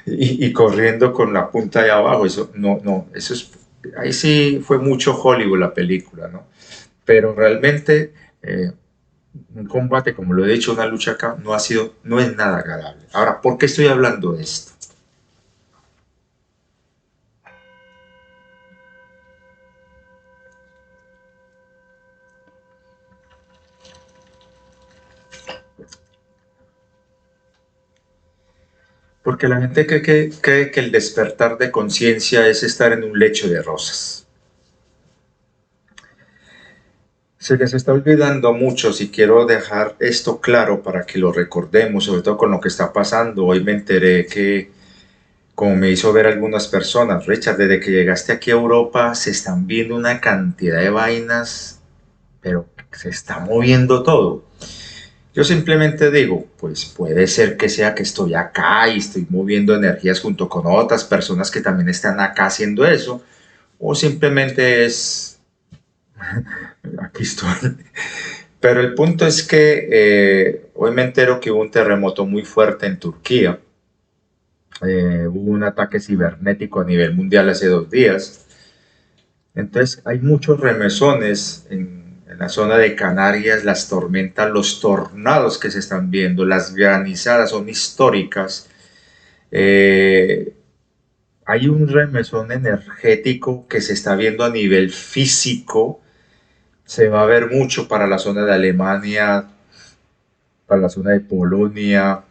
y corriendo con la punta de abajo, eso no, eso es, ahí sí fue mucho Hollywood la película, ¿no? Pero realmente un combate, como lo he dicho, una lucha acá, no es nada agradable. Ahora, ¿por qué estoy hablando de esto? Porque la gente cree que el despertar de conciencia es estar en un lecho de rosas. Se les está olvidando a muchos y quiero dejar esto claro para que lo recordemos, sobre todo con lo que está pasando. Hoy me enteré que, como me hizo ver algunas personas, Richard, desde que llegaste aquí a Europa se están viendo una cantidad de vainas, pero se está moviendo todo. Yo simplemente digo, pues puede ser que sea que estoy acá y estoy moviendo energías junto con otras personas que también están acá haciendo eso, o simplemente es, aquí estoy. Pero el punto es que hoy me entero que hubo un terremoto muy fuerte en Turquía. Hubo un ataque cibernético a nivel mundial hace 2 días. Entonces hay muchos remesones en la zona de Canarias, las tormentas, los tornados que se están viendo, las granizadas son históricas. Eh, Hay un remesón energético que se está viendo a nivel físico. Se va a ver mucho para la zona de Alemania, para la zona de Polonia,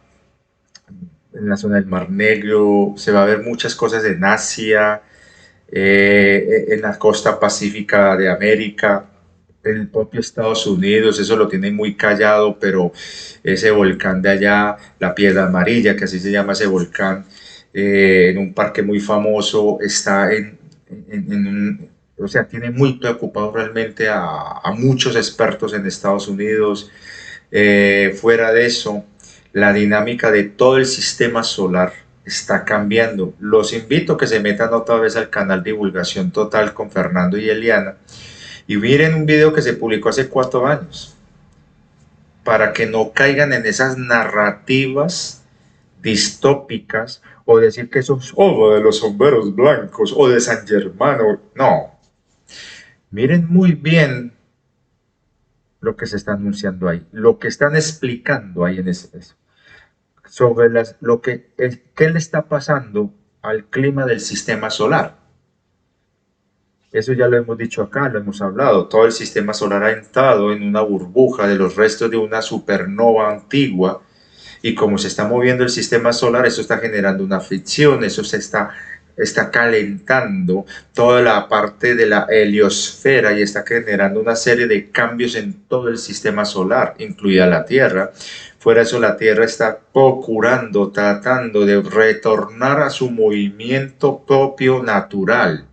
en la zona del Mar Negro. Se va a ver muchas cosas en Asia, en la costa pacífica de América, el propio Estados Unidos, eso lo tiene muy callado, pero ese volcán de allá, la Piedra Amarilla, que así se llama ese volcán, en un parque muy famoso, está en un, o sea, tiene muy preocupado realmente a muchos expertos en Estados Unidos. Fuera de eso, la dinámica de todo el sistema solar está cambiando. Los invito a que se metan otra vez al canal Divulgación Total con Fernando y Eliana y miren un video que se publicó hace 4 años para que no caigan en esas narrativas distópicas o decir que eso es de los sombreros blancos o de San Germano. No, miren muy bien lo que se está anunciando ahí, lo que están explicando ahí en eso, sobre qué le está pasando al clima del sistema solar. Eso ya lo hemos dicho acá, lo hemos hablado. Todo el sistema solar ha entrado en una burbuja de los restos de una supernova antigua y como se está moviendo el sistema solar, eso está generando una fricción, eso se está está calentando toda la parte de la heliosfera y está generando una serie de cambios en todo el sistema solar, incluida la Tierra. Fuera de eso, la Tierra está procurando, tratando de retornar a su movimiento propio natural.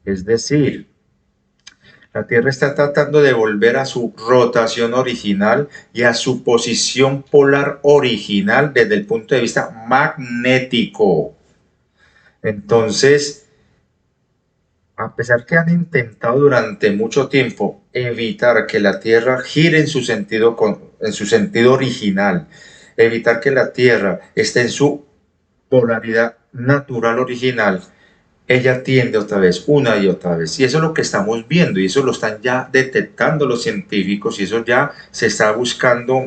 Es decir, la Tierra está tratando de volver a su rotación original y a su posición polar original desde el punto de vista magnético. Entonces, a pesar que han intentado durante mucho tiempo evitar que la Tierra gire en su sentido original, evitar que la Tierra esté en su polaridad natural original, ella tiende otra vez, una y otra vez. Y eso es lo que estamos viendo y eso lo están ya detectando los científicos y eso ya se está buscando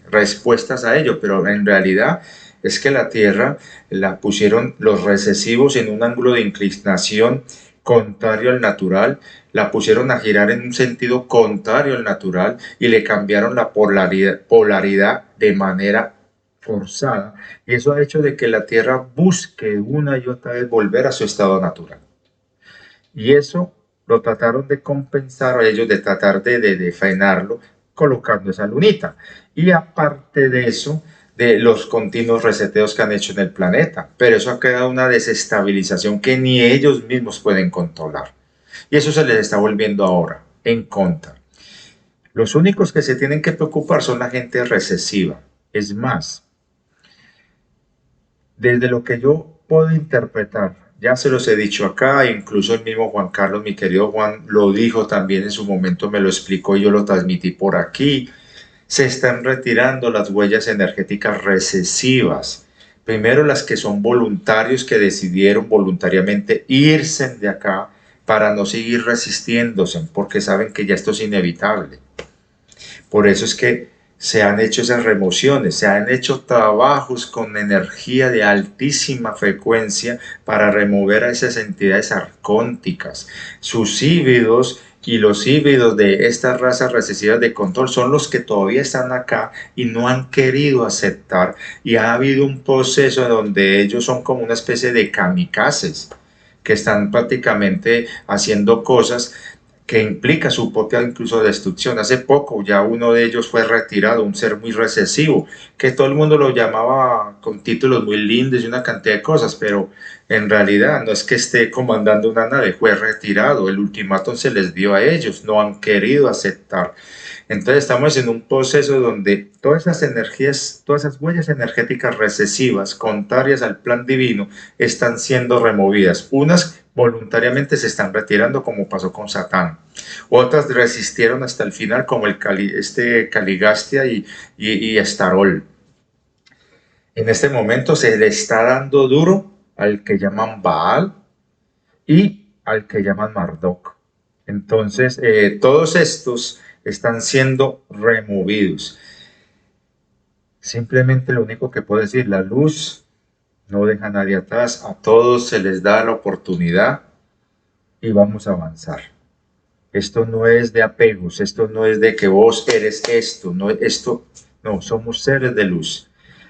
respuestas a ello, pero en realidad es que la Tierra la pusieron los recesivos en un ángulo de inclinación contrario al natural, la pusieron a girar en un sentido contrario al natural y le cambiaron la polaridad de manera forzada, y eso ha hecho de que la Tierra busque una y otra vez volver a su estado natural. Y eso lo trataron de compensar, ellos de tratar de frenarlo, colocando esa lunita. Y aparte de eso, de los continuos reseteos que han hecho en el planeta. Pero eso ha creado una desestabilización que ni ellos mismos pueden controlar. Y eso se les está volviendo ahora en contra. Los únicos que se tienen que preocupar son la gente recesiva. Es más, desde lo que yo puedo interpretar, ya se los he dicho acá, incluso el mismo Juan Carlos, mi querido Juan, lo dijo también en su momento, me lo explicó y yo lo transmití por aquí. Se están retirando las huellas energéticas recesivas. Primero las que son voluntarios, que decidieron voluntariamente irse de acá para no seguir resistiéndose, porque saben que ya esto es inevitable. Por eso es que se han hecho esas remociones, se han hecho trabajos con energía de altísima frecuencia para remover a esas entidades arcónticas. Sus híbridos y los híbridos de estas razas recesivas de control son los que todavía están acá y no han querido aceptar, y ha habido un proceso donde ellos son como una especie de kamikazes que están prácticamente haciendo cosas que implica su propia incluso destrucción. Hace poco ya uno de ellos fue retirado, un ser muy recesivo, que todo el mundo lo llamaba con títulos muy lindos y una cantidad de cosas, pero en realidad no es que esté comandando una nave, fue retirado, el ultimátum se les dio a ellos, no han querido aceptar. Entonces estamos en un proceso donde todas esas energías, todas esas huellas energéticas recesivas, contrarias al plan divino, están siendo removidas. Unas voluntariamente se están retirando, como pasó con Satán. Otras resistieron hasta el final, como Caligastia y Estarol. En este momento se le está dando duro al que llaman Baal y al que llaman Marduk. Entonces, todos estos están siendo removidos. Simplemente lo único que puedo decir, la luz no deja a nadie atrás, a todos se les da la oportunidad y vamos a avanzar. Esto no es de apegos, esto no es de que vos eres esto, no, somos seres de luz.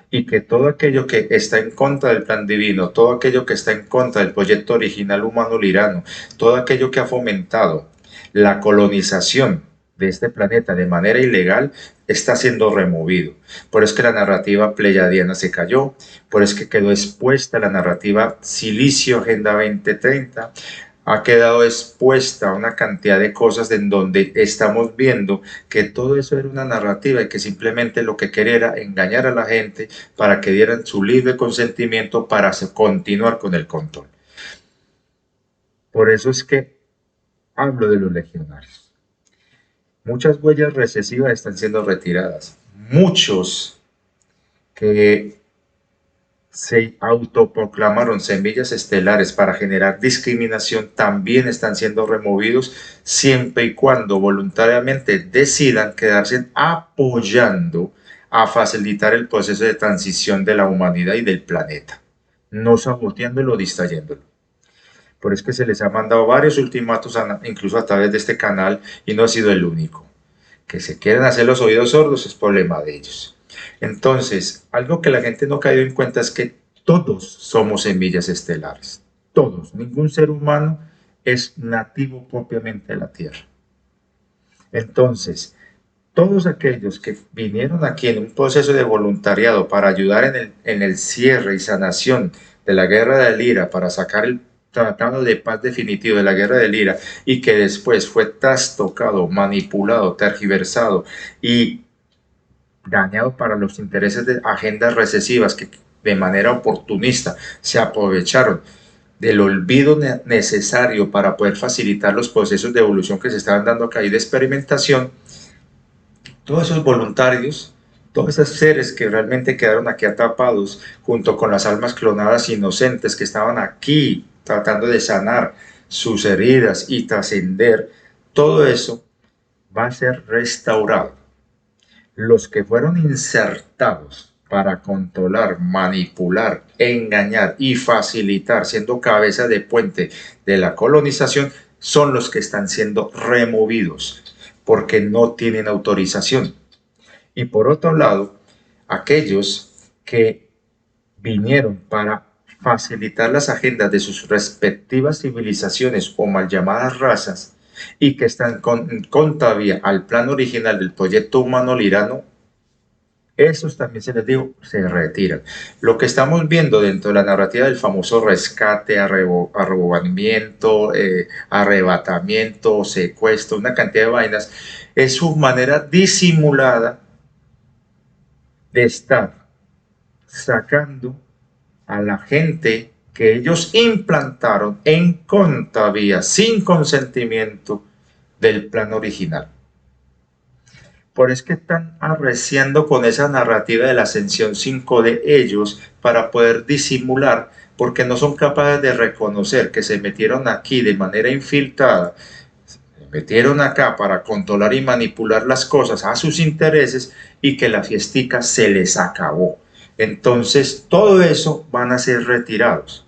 Y que todo aquello que está en contra del plan divino, todo aquello que está en contra del proyecto original humano lirano, todo aquello que ha fomentado la colonización de este planeta de manera ilegal, está siendo removido. Por eso es que la narrativa pleyadiana se cayó, por eso es que quedó expuesta la narrativa Silicio Agenda 2030, ha quedado expuesta una cantidad de cosas en donde estamos viendo que todo eso era una narrativa y que simplemente lo que quería era engañar a la gente para que dieran su libre consentimiento para continuar con el control. Por eso es que hablo de los legionarios. Muchas huellas recesivas están siendo retiradas. Muchos que se autoproclamaron semillas estelares para generar discriminación también están siendo removidos, siempre y cuando voluntariamente decidan quedarse apoyando a facilitar el proceso de transición de la humanidad y del planeta, no saboteándolo o distrayéndolo. Por eso es que se les ha mandado varios ultimatos, incluso a través de este canal, y no ha sido el único. Que se quieren hacer los oídos sordos es problema de ellos. Entonces, algo que la gente no ha caído en cuenta es que Todos somos semillas estelares. Todos. Ningún ser humano es nativo propiamente de la Tierra. Entonces, todos aquellos que vinieron aquí en un proceso de voluntariado para ayudar en el cierre y sanación de la guerra del IRA, para sacar el tratado de paz definitivo de la guerra del IRA, y que después fue trastocado, manipulado, tergiversado y dañado para los intereses de agendas recesivas que de manera oportunista se aprovecharon del olvido necesario para poder facilitar los procesos de evolución que se estaban dando acá y de experimentación. Todos esos voluntarios, todos esos seres que realmente quedaron aquí atrapados junto con las almas clonadas inocentes que estaban aquí tratando de sanar sus heridas y trascender, todo eso va a ser restaurado. Los que fueron insertados para controlar, manipular, engañar y facilitar, siendo cabeza de puente de la colonización, son los que están siendo removidos porque no tienen autorización. Y por otro lado, aquellos que vinieron para facilitar las agendas de sus respectivas civilizaciones o mal llamadas razas y que están contravía al plan original del proyecto humano lirano, esos también se les digo, se retiran. Lo que estamos viendo dentro de la narrativa del famoso rescate, arrebatamiento, arrebatamiento, secuestro, una cantidad de vainas, es su manera disimulada de estar sacando a la gente que ellos implantaron en contravía, sin consentimiento del plan original. Por eso es que están arreciando con esa narrativa de la ascensión 5 de ellos para poder disimular, porque no son capaces de reconocer que se metieron aquí de manera infiltrada, se metieron acá para controlar y manipular las cosas a sus intereses y que la fiestica se les acabó. Entonces, todo eso van a ser retirados,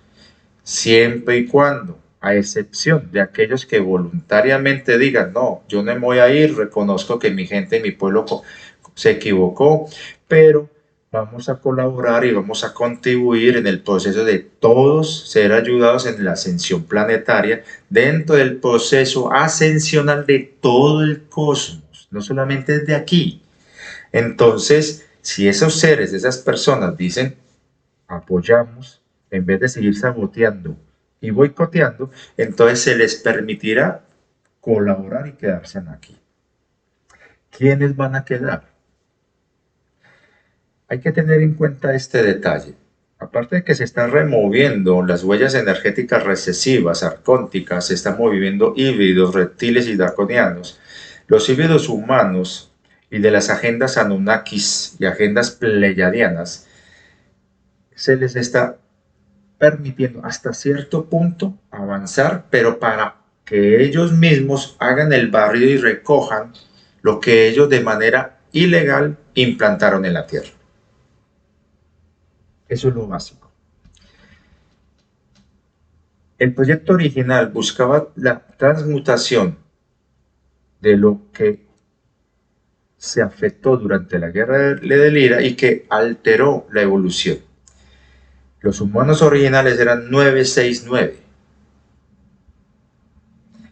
siempre y cuando, a excepción de aquellos que voluntariamente digan, no, yo no me voy a ir, reconozco que mi gente, mi pueblo se equivocó, pero vamos a colaborar y vamos a contribuir en el proceso de todos ser ayudados en la ascensión planetaria dentro del proceso ascensional de todo el cosmos, no solamente desde aquí. Entonces, si esos seres, esas personas dicen, apoyamos, en vez de seguir saboteando y boicoteando, entonces se les permitirá colaborar y quedarse aquí. ¿Quiénes van a quedar? Hay que tener en cuenta este detalle. Aparte de que se están removiendo las huellas energéticas recesivas, arcónticas, se están moviendo híbridos, reptiles y draconianos. Los híbridos humanos y de las agendas Anunnakis y agendas pleyadianas se les está permitiendo hasta cierto punto avanzar, pero para que ellos mismos hagan el barrido y recojan lo que ellos de manera ilegal implantaron en la Tierra. Eso es lo básico. El proyecto original buscaba la transmutación de lo que se afectó durante la guerra del IRA y que alteró la evolución. Los humanos originales eran 969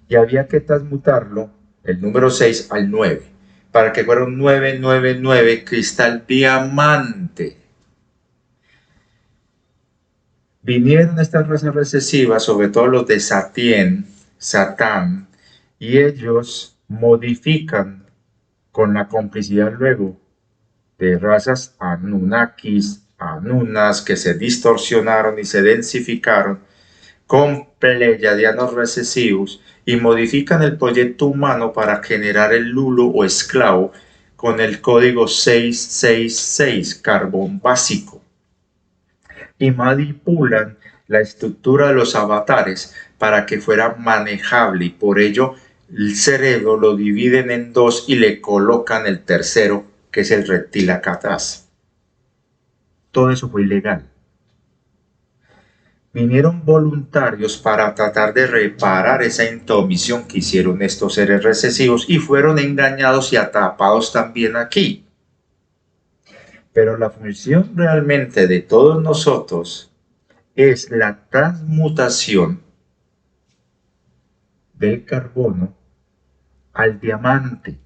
y había que transmutarlo, el número 6 al 9, para que fuera un 999 cristal diamante. Vinieron estas razas recesivas, sobre todo los de Satán, y ellos modifican con la complicidad luego de razas Anunnakis, Anunnas, que se distorsionaron y se densificaron con pleyadianos recesivos y modifican el proyecto humano para generar el lulo o esclavo con el código 666, carbón básico, y manipulan la estructura de los avatares para que fuera manejable y por ello el cerebro lo dividen en dos y le colocan el tercero, que es el reptil acá atrás. Todo eso fue ilegal. Vinieron voluntarios para tratar de reparar esa intromisión que hicieron estos seres recesivos y fueron engañados y atrapados también aquí. Pero la función realmente de todos nosotros es la transmutación del carbono al diamante.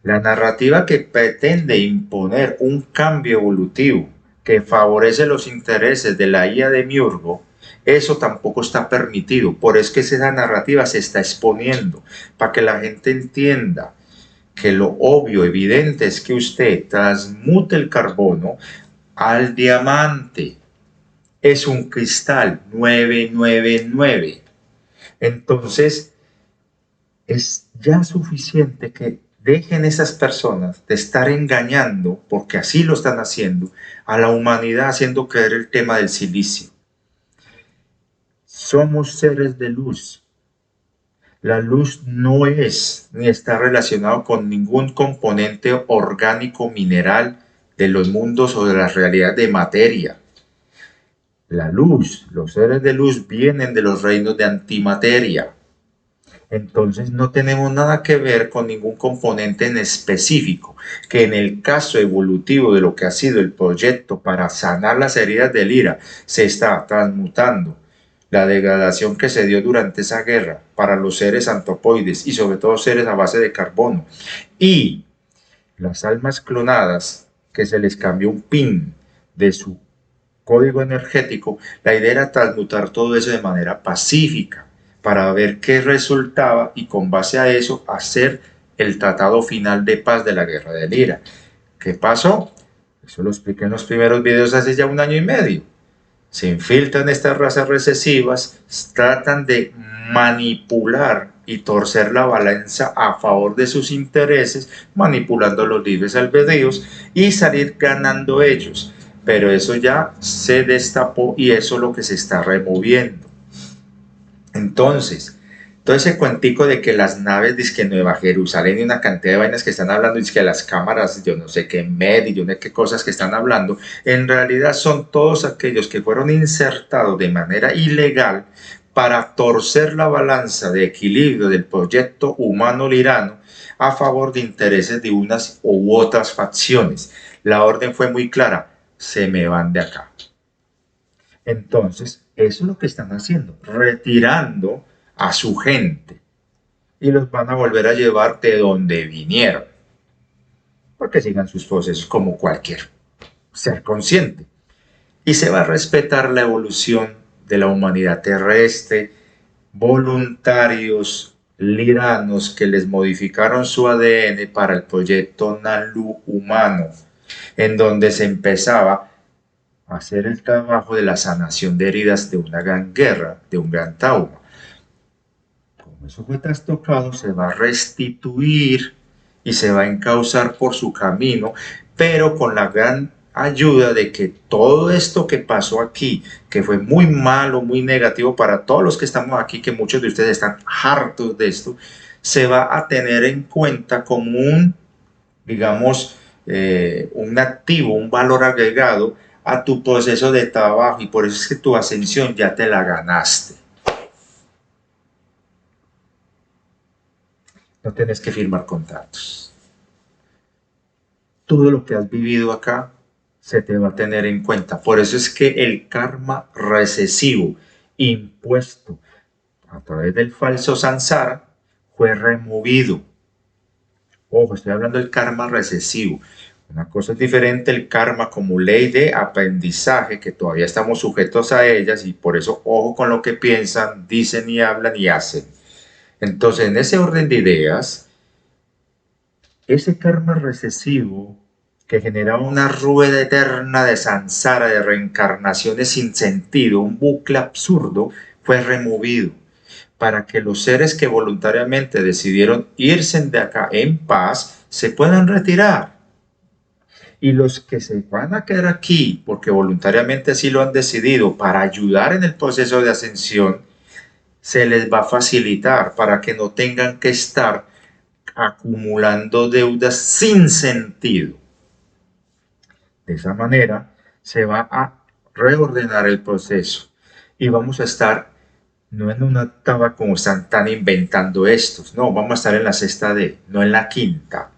La narrativa que pretende imponer un cambio evolutivo que favorece los intereses de la IA de Miurgo, eso tampoco está permitido. Por eso es que esa narrativa se está exponiendo, para que la gente entienda que lo obvio, evidente, es que usted transmute el carbono al diamante. Es un cristal 999. Entonces, es ya suficiente que dejen esas personas de estar engañando, porque así lo están haciendo, a la humanidad haciendo creer el tema del silicio. Somos seres de luz. La luz no es ni está relacionado con ningún componente orgánico mineral de los mundos o de las realidades de materia. La luz, los seres de luz vienen de los reinos de antimateria. Entonces no tenemos nada que ver con ningún componente en específico, que en el caso evolutivo de lo que ha sido el proyecto para sanar las heridas del IRA se está transmutando. La degradación que se dio durante esa guerra para los seres antropoides y sobre todo seres a base de carbono y las almas clonadas que se les cambió un pin de su código energético, la idea era transmutar todo eso de manera pacífica para ver qué resultaba y con base a eso hacer el tratado final de paz de la guerra del IRA. ¿Qué pasó? Eso lo expliqué en los primeros videos hace ya 1 año y medio. Se infiltran estas razas recesivas, tratan de manipular y torcer la balanza a favor de sus intereses, manipulando los libres albedríos y salir ganando ellos. Pero eso ya se destapó y eso es lo que se está removiendo. Entonces, todo ese cuentico de que las naves, dizque Nueva Jerusalén y una cantidad de vainas que están hablando, dizque las cámaras, yo no sé qué med y yo no sé qué cosas que están hablando, en realidad son todos aquellos que fueron insertados de manera ilegal para torcer la balanza de equilibrio del proyecto humano lirano a favor de intereses de unas u otras facciones. La orden fue muy clara, se me van de acá. Entonces, eso es lo que están haciendo, retirando a su gente y los van a volver a llevar de donde vinieron, porque sigan sus procesos como cualquier ser consciente. Y se va a respetar la evolución de la humanidad terrestre, voluntarios liranos que les modificaron su ADN para el proyecto Nalu humano, en donde se empezaba a hacer el trabajo de la sanación de heridas de una gran guerra, de un gran trauma. Como eso fue trastocado, se va a restituir y se va a encauzar por su camino, pero con la gran ayuda de que todo esto que pasó aquí, que fue muy malo, muy negativo para todos los que estamos aquí, que muchos de ustedes están hartos de esto, se va a tener en cuenta como un, digamos, un activo, un valor agregado a tu proceso de trabajo, y por eso es que tu ascensión ya te la ganaste. No tienes que firmar contratos. Todo lo que has vivido acá se te va a tener en cuenta. Por eso es que el karma recesivo impuesto a través del falso samsara fue removido. Ojo, estoy hablando del karma recesivo. Una cosa es diferente el karma como ley de aprendizaje, que todavía estamos sujetos a ellas, y por eso ojo con lo que piensan, dicen y hablan y hacen. Entonces, en ese orden de ideas, ese karma recesivo que generaba una rueda eterna de samsara, de reencarnaciones sin sentido, un bucle absurdo, fue removido para que los seres que voluntariamente decidieron irse de acá en paz se puedan retirar. Y los que se van a quedar aquí porque voluntariamente así lo han decidido para ayudar en el proceso de ascensión, se les va a facilitar para que no tengan que estar acumulando deudas sin sentido. De esa manera se va a reordenar el proceso y vamos a estar no en una octava como están inventando estos, no, vamos a estar en la sexta D, no en la quinta,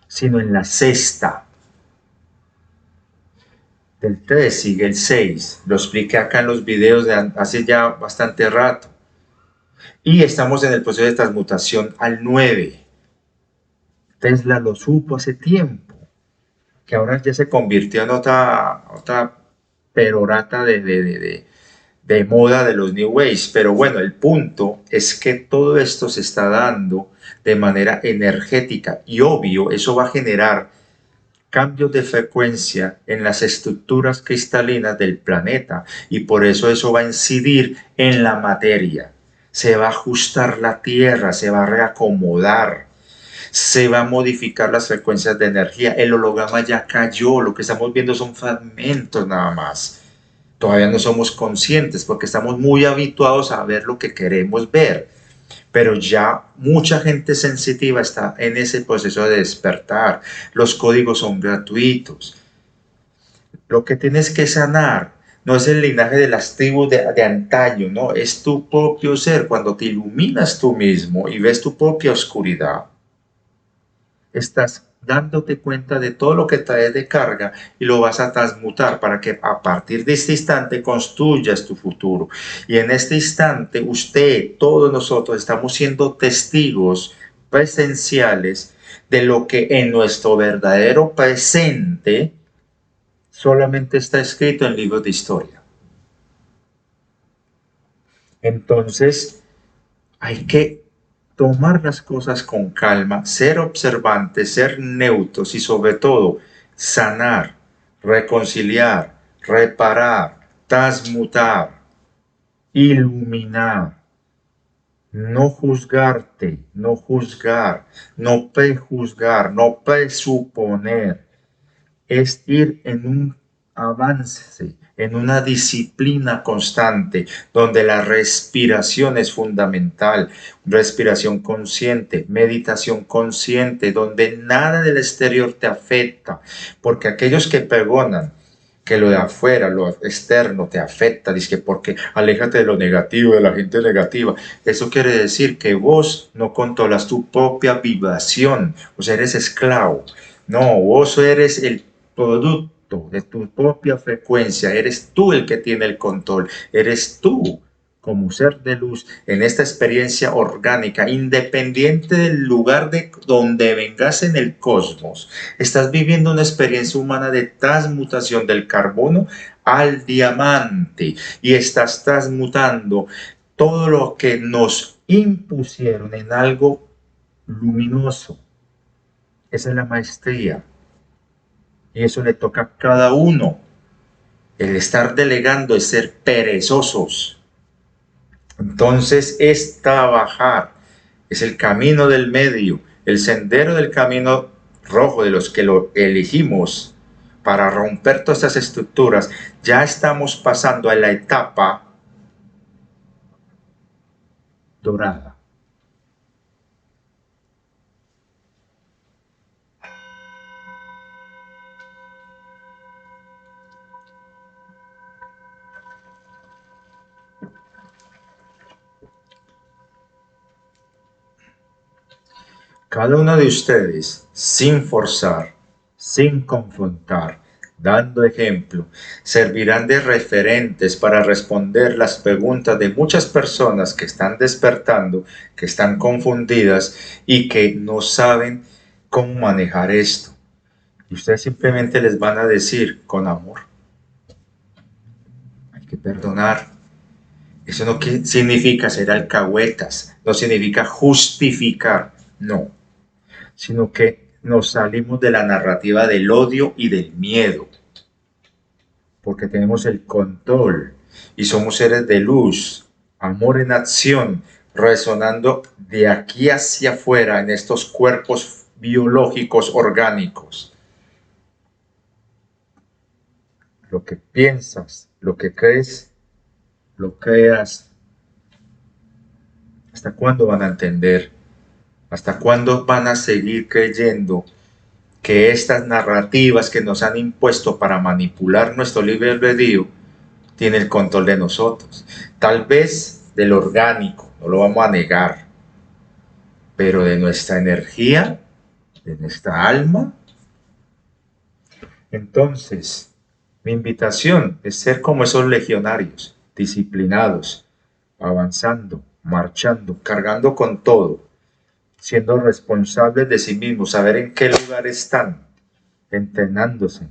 sino en la sexta. Del 3 sigue el 6. Lo expliqué acá en los videos de hace ya bastante rato. Y estamos en el proceso de transmutación al 9. Tesla lo supo hace tiempo, que ahora ya se convirtió en otra perorata de moda de los New Age. Pero bueno, el punto es que todo esto se está dando de manera energética y obvio, eso va a generar cambios de frecuencia en las estructuras cristalinas del planeta y por eso va a incidir en la materia. Se va a ajustar la Tierra, se va a reacomodar, se va a modificar las frecuencias de energía. El holograma ya cayó, lo que estamos viendo son fragmentos nada más. Todavía no somos conscientes porque estamos muy habituados a ver lo que queremos ver, pero ya mucha gente sensitiva está en ese proceso de despertar. Los códigos son gratuitos. Lo que tienes que sanar no es el linaje de las tribus de antaño, no, es tu propio ser. Cuando te iluminas tú mismo y ves tu propia oscuridad, estás dándote cuenta de todo lo que traes de carga y lo vas a transmutar para que a partir de este instante construyas tu futuro. Y en este instante usted, todos nosotros estamos siendo testigos presenciales de lo que en nuestro verdadero presente solamente está escrito en libros de historia. Entonces hay que tomar las cosas con calma, ser observantes, ser neutros y sobre todo sanar, reconciliar, reparar, transmutar, iluminar, no juzgarte, no juzgar, no prejuzgar, no presuponer, es ir en un avance, en una disciplina constante, donde la respiración es fundamental, respiración consciente, meditación consciente, donde nada del exterior te afecta, porque aquellos que pregonan que lo de afuera, lo externo te afecta, dice que porque aléjate de lo negativo, de la gente negativa. Eso quiere decir que vos no controlas tu propia vibración, o sea, eres esclavo. No, vos eres el producto de tu propia frecuencia, eres tú el que tiene el control, eres tú como ser de luz en esta experiencia orgánica, independiente del lugar de donde vengas en el cosmos. Estás viviendo una experiencia humana de transmutación del carbono al diamante y estás transmutando todo lo que nos impusieron en algo luminoso. Esa es la maestría. Y eso le toca a cada uno. El estar delegando es ser perezosos. Entonces es trabajar, es el camino del medio, el sendero del camino rojo de los que lo elegimos para romper todas estas estructuras. Ya estamos pasando a la etapa dorada. Cada uno de ustedes, sin forzar, sin confrontar, dando ejemplo, servirán de referentes para responder las preguntas de muchas personas que están despertando, que están confundidas y que no saben cómo manejar esto. Y ustedes simplemente les van a decir con amor, hay que perdonar. Eso no significa ser alcahuetas, no significa justificar, no, sino que nos salimos de la narrativa del odio y del miedo, porque tenemos el control y somos seres de luz, amor en acción, resonando de aquí hacia afuera en estos cuerpos biológicos orgánicos. Lo que piensas, lo que crees, lo creas. ¿Hasta cuándo van a entender? ¿Hasta cuándo van a seguir creyendo que estas narrativas que nos han impuesto para manipular nuestro libre albedrío tienen el control de nosotros? Tal vez del orgánico, no lo vamos a negar, pero de nuestra energía, de nuestra alma. Entonces, Mi invitación es ser como esos legionarios, disciplinados, avanzando, marchando, cargando con todo, siendo responsables de sí mismos, saber en qué lugar están, entrenándose,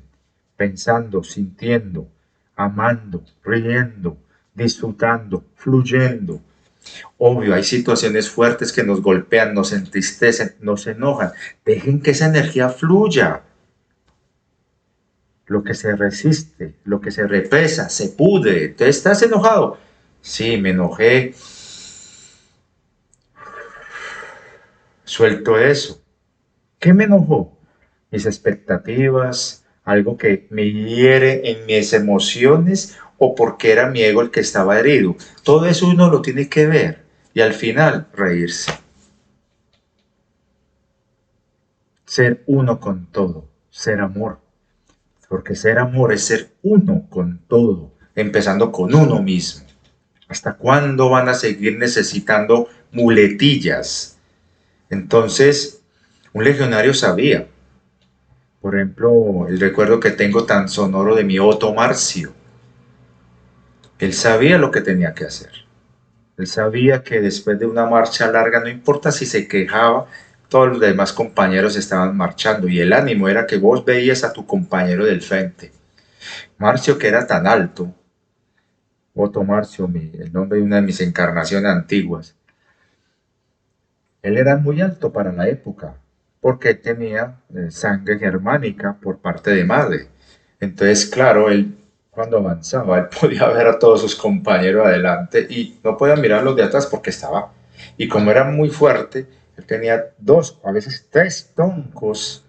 pensando, sintiendo, amando, riendo, disfrutando, fluyendo. Obvio, hay situaciones fuertes que nos golpean, nos entristecen, nos enojan. Dejen que esa energía fluya. Lo que se resiste, lo que se represa, se pudre. ¿Te estás enojado? Sí, me enojé. Suelto eso. ¿Qué me enojó? Mis expectativas, algo que me hiere en mis emociones o porque era mi ego el que estaba herido. Todo eso uno lo tiene que ver y al final reírse. Ser uno con todo, ser amor. Porque ser amor es ser uno con todo, empezando con uno mismo. ¿Hasta cuándo van a seguir necesitando muletillas? Entonces, un legionario sabía. Por ejemplo, el recuerdo que tengo tan sonoro de mi Otto Marcio. Él sabía lo que tenía que hacer. Él sabía que después de una marcha larga, no importa si se quejaba, todos los demás compañeros estaban marchando y el ánimo era que vos veías a tu compañero del frente. Marcio, que era tan alto, Otto Marcio, el nombre de una de mis encarnaciones antiguas, él era muy alto para la época, porque tenía sangre germánica por parte de madre. Entonces, claro, él cuando avanzaba, él podía ver a todos sus compañeros adelante y no podía mirarlos de atrás porque estaba. Y como era muy fuerte, él tenía dos, a veces tres troncos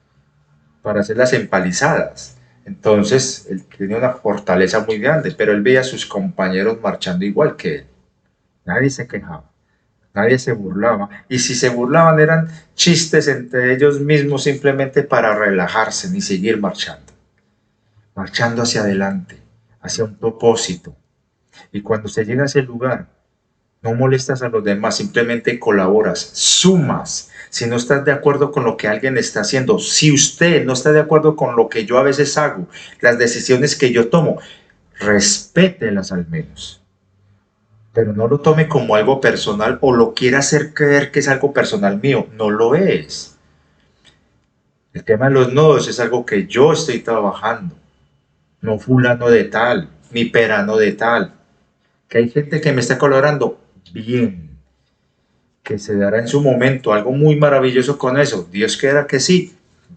para hacer las empalizadas. Entonces, él tenía una fortaleza muy grande, pero él veía a sus compañeros marchando igual que él. Nadie se quejaba. Nadie se burlaba. Y si se burlaban eran chistes entre ellos mismos simplemente para relajarse ni seguir marchando. Marchando hacia adelante, hacia un propósito. Y cuando se llega a ese lugar, no molestas a los demás, simplemente colaboras, sumas. Si no estás de acuerdo con lo que alguien está haciendo, si usted no está de acuerdo con lo que yo a veces hago, las decisiones que yo tomo, respételas al menos, pero no lo tome como algo personal o lo quiera hacer creer que es algo personal mío. No lo es. El tema de los nodos es algo que yo estoy trabajando, no fulano de tal, ni perano de tal. Que hay gente que me está colaborando, bien, que se dará en su momento algo muy maravilloso con eso. Dios quiera que sí,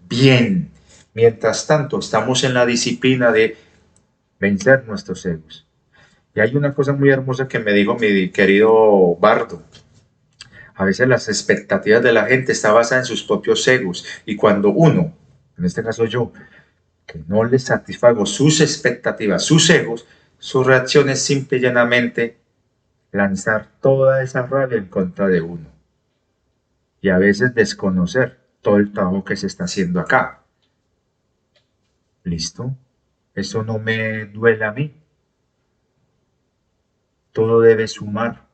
bien. Mientras tanto, estamos en la disciplina de vencer nuestros egos. Y hay una cosa muy hermosa que me dijo mi querido Bardo. A veces las expectativas de la gente están basadas en sus propios egos y cuando uno, en este caso yo, que no le satisfago sus expectativas, sus egos, su reacción es simple y llanamente lanzar toda esa rabia en contra de uno y a veces desconocer todo el trabajo que se está haciendo acá. ¿Listo? Eso no me duele a mí. Todo debe sumar.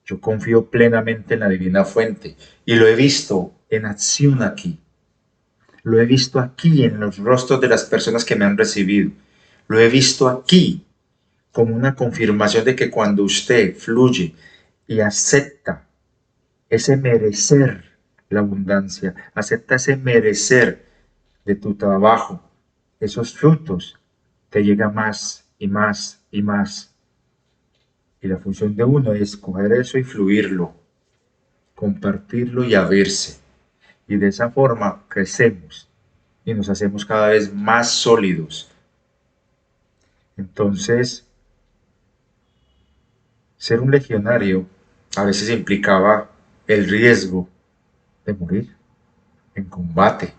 Yo confío plenamente en la divina fuente y lo he visto en acción aquí. Lo he visto aquí en los rostros de las personas que me han recibido. Lo he visto aquí como una confirmación de que cuando usted fluye y acepta ese merecer la abundancia, acepta ese merecer de tu trabajo, esos frutos, te llega más y más y más. Y la función de uno es coger eso y fluirlo, compartirlo y abrirse. Y de esa forma crecemos y nos hacemos cada vez más sólidos. Entonces, ser un legionario a veces implicaba el riesgo de morir en combate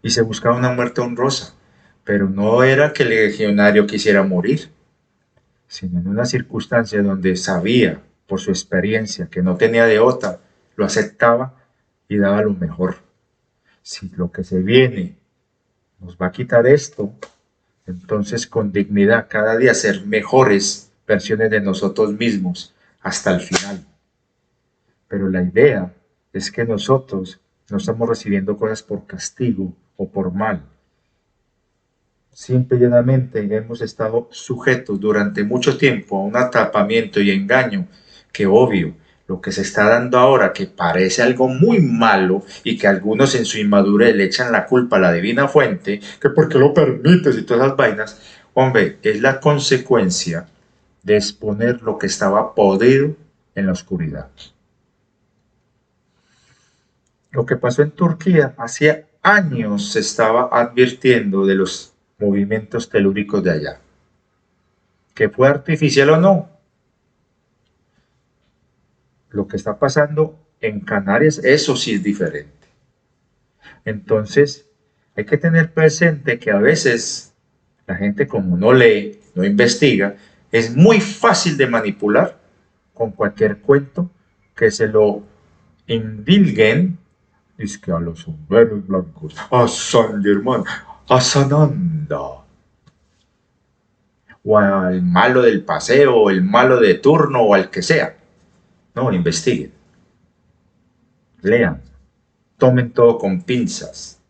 y se buscaba una muerte honrosa, pero no era que el legionario quisiera morir, sino en una circunstancia donde sabía por su experiencia que no tenía de otra, lo aceptaba y daba lo mejor. Si lo que se viene nos va a quitar esto, entonces con dignidad cada día ser mejores versiones de nosotros mismos hasta el final. Pero la idea es que nosotros no estamos recibiendo cosas por castigo o por mal. simple y llanamente hemos estado sujetos durante mucho tiempo a un atrapamiento y engaño que obvio, lo que se está dando ahora, que parece algo muy malo y que algunos en su inmadurez le echan la culpa a la divina fuente, que porque lo permites y todas esas vainas, hombre, es la consecuencia de exponer lo que estaba podrido en la oscuridad. Lo que pasó en Turquía hacía años se estaba advirtiendo de los movimientos telúricos de allá. Que fue artificial o no, lo que está pasando en Canarias, eso sí es diferente. Entonces, hay que tener presente que a veces la gente como no lee, no investiga, es muy fácil de manipular con cualquier cuento que se lo indilguen, es que a los sombreros blancos, a San Germán, a Sananda, o al malo del paseo, o el malo de turno, o al que sea. No, investiguen, lean, tomen todo con pinzas.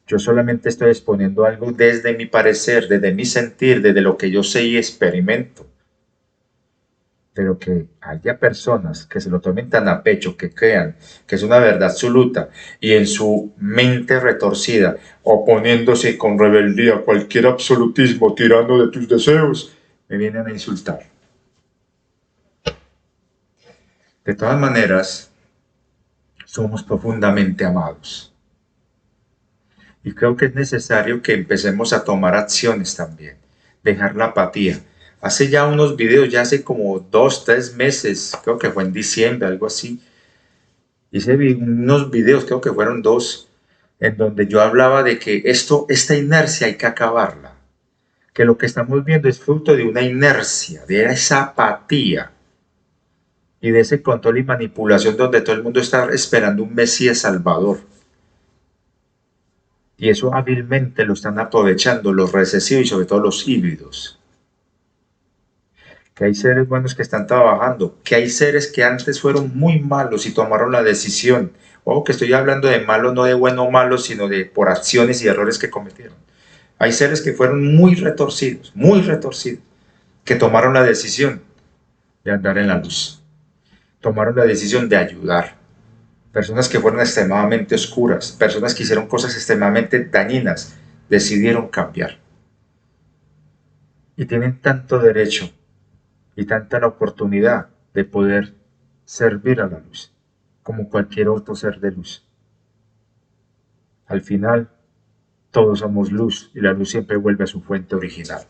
Yo solamente estoy exponiendo algo desde mi parecer, desde mi sentir, desde lo que yo sé y experimento. Pero que haya personas que se lo tomen tan a pecho, que crean que es una verdad absoluta y en su mente retorcida, oponiéndose con rebeldía a cualquier absolutismo, tirando de tus deseos, me vienen a insultar. De todas maneras, somos profundamente amados. Y creo que es necesario que empecemos a tomar acciones también, dejar la apatía. Hace ya unos videos, ya hace como 2, 3 meses, creo que fue en diciembre, algo así, hice unos videos, creo que fueron 2, en donde yo hablaba de que esta inercia hay que acabarla, que lo que estamos viendo es fruto de una inercia, de esa apatía y de ese control y manipulación donde todo el mundo está esperando un Mesías Salvador. Y eso hábilmente lo están aprovechando los recesivos y sobre todo los híbridos. Que hay seres buenos que están trabajando, que hay seres que antes fueron muy malos y tomaron la decisión. Ojo, que estoy hablando de malo, no de bueno o malo, sino de por acciones y errores que cometieron. Hay seres que fueron muy retorcidos, que tomaron la decisión de andar en la luz. Tomaron la decisión de ayudar. Personas que fueron extremadamente oscuras, personas que hicieron cosas extremadamente dañinas, decidieron cambiar. Y tienen tanto derecho y tanta la oportunidad de poder servir a la luz, como cualquier otro ser de luz. Al final, todos somos luz y la luz siempre vuelve a su fuente original.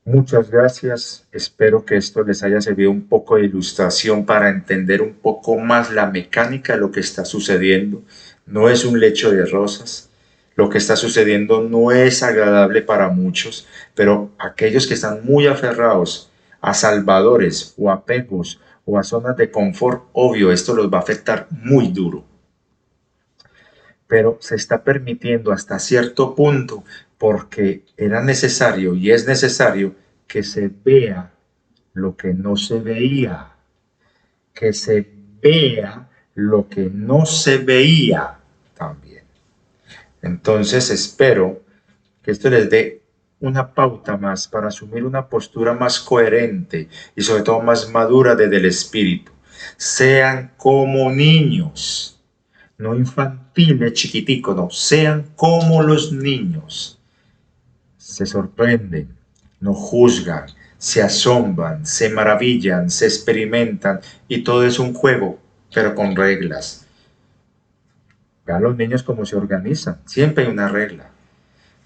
Muchas gracias, espero que esto les haya servido un poco de ilustración para entender un poco más la mecánica de lo que está sucediendo. No es un lecho de rosas, lo que está sucediendo no es agradable para muchos, pero aquellos que están muy aferrados a salvadores o apegos o a zonas de confort, obvio, esto los va a afectar muy duro. Pero se está permitiendo hasta cierto punto porque era necesario y es necesario que se vea lo que no se veía, que se vea lo que no se veía también. Entonces espero que esto les dé una pauta más para asumir una postura más coherente y sobre todo más madura desde el espíritu. Sean como niños, no infantiles, chiquiticos, no, sean como los niños. Se sorprenden, no juzgan, se asombran, se maravillan, se experimentan y todo es un juego, pero con reglas. Vean los niños cómo se organizan, siempre hay una regla.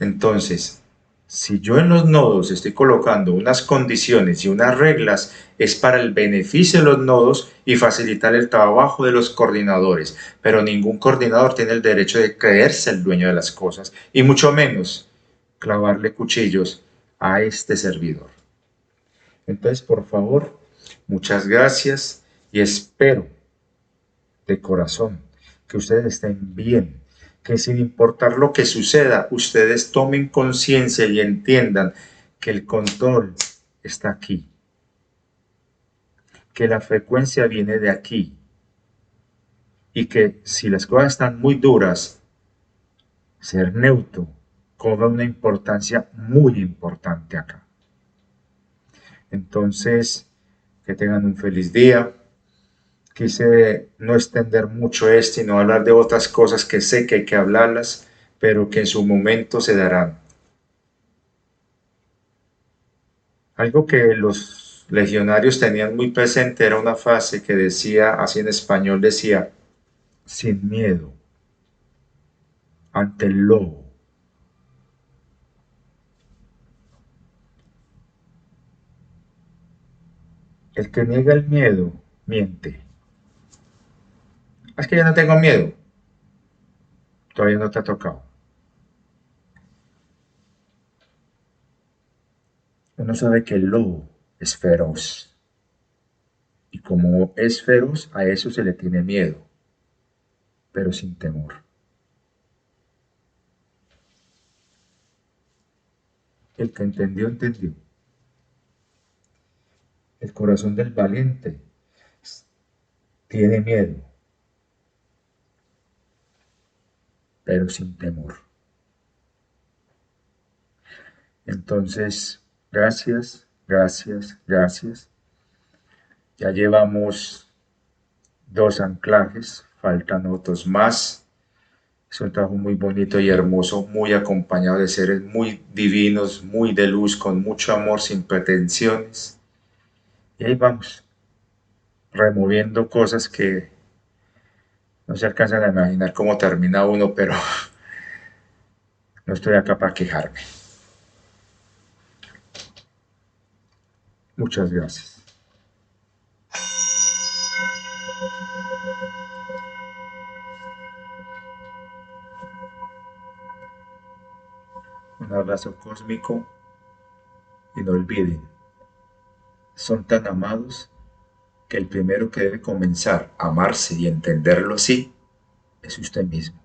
Entonces, si yo en los nodos estoy colocando unas condiciones y unas reglas, es para el beneficio de los nodos y facilitar el trabajo de los coordinadores. Pero ningún coordinador tiene el derecho de creerse el dueño de las cosas, y mucho menos clavarle cuchillos a este servidor. Entonces, por favor, muchas gracias y espero de corazón que ustedes estén bien, que sin importar lo que suceda, ustedes tomen conciencia y entiendan que el control está aquí, que la frecuencia viene de aquí y que si las cosas están muy duras, ser neutro cobra una importancia muy importante acá. Entonces, que tengan un feliz día. Quise no extender mucho esto y no hablar de otras cosas que sé que hay que hablarlas, pero que en su momento se darán. Algo que los legionarios tenían muy presente era una frase que decía, así en español decía, sin miedo ante el lobo. El que niega el miedo miente. Es que yo no tengo miedo. Todavía no te ha tocado. Uno sabe que el lobo es feroz. Y como es feroz, a eso se le tiene miedo, pero sin temor. El que entendió, entendió. El corazón del valiente tiene miedo, pero sin temor. Entonces, gracias, gracias, gracias. Ya llevamos 2 anclajes, faltan otros más. Es un trabajo muy bonito y hermoso, muy acompañado de seres muy divinos, muy de luz, con mucho amor, sin pretensiones. Y ahí vamos, removiendo cosas que no se alcanzan a imaginar cómo termina uno, pero no estoy acá para quejarme. Muchas gracias. Un abrazo cósmico y no olviden, son tan amados que el primero que debe comenzar a amarse y entenderlo así es usted mismo.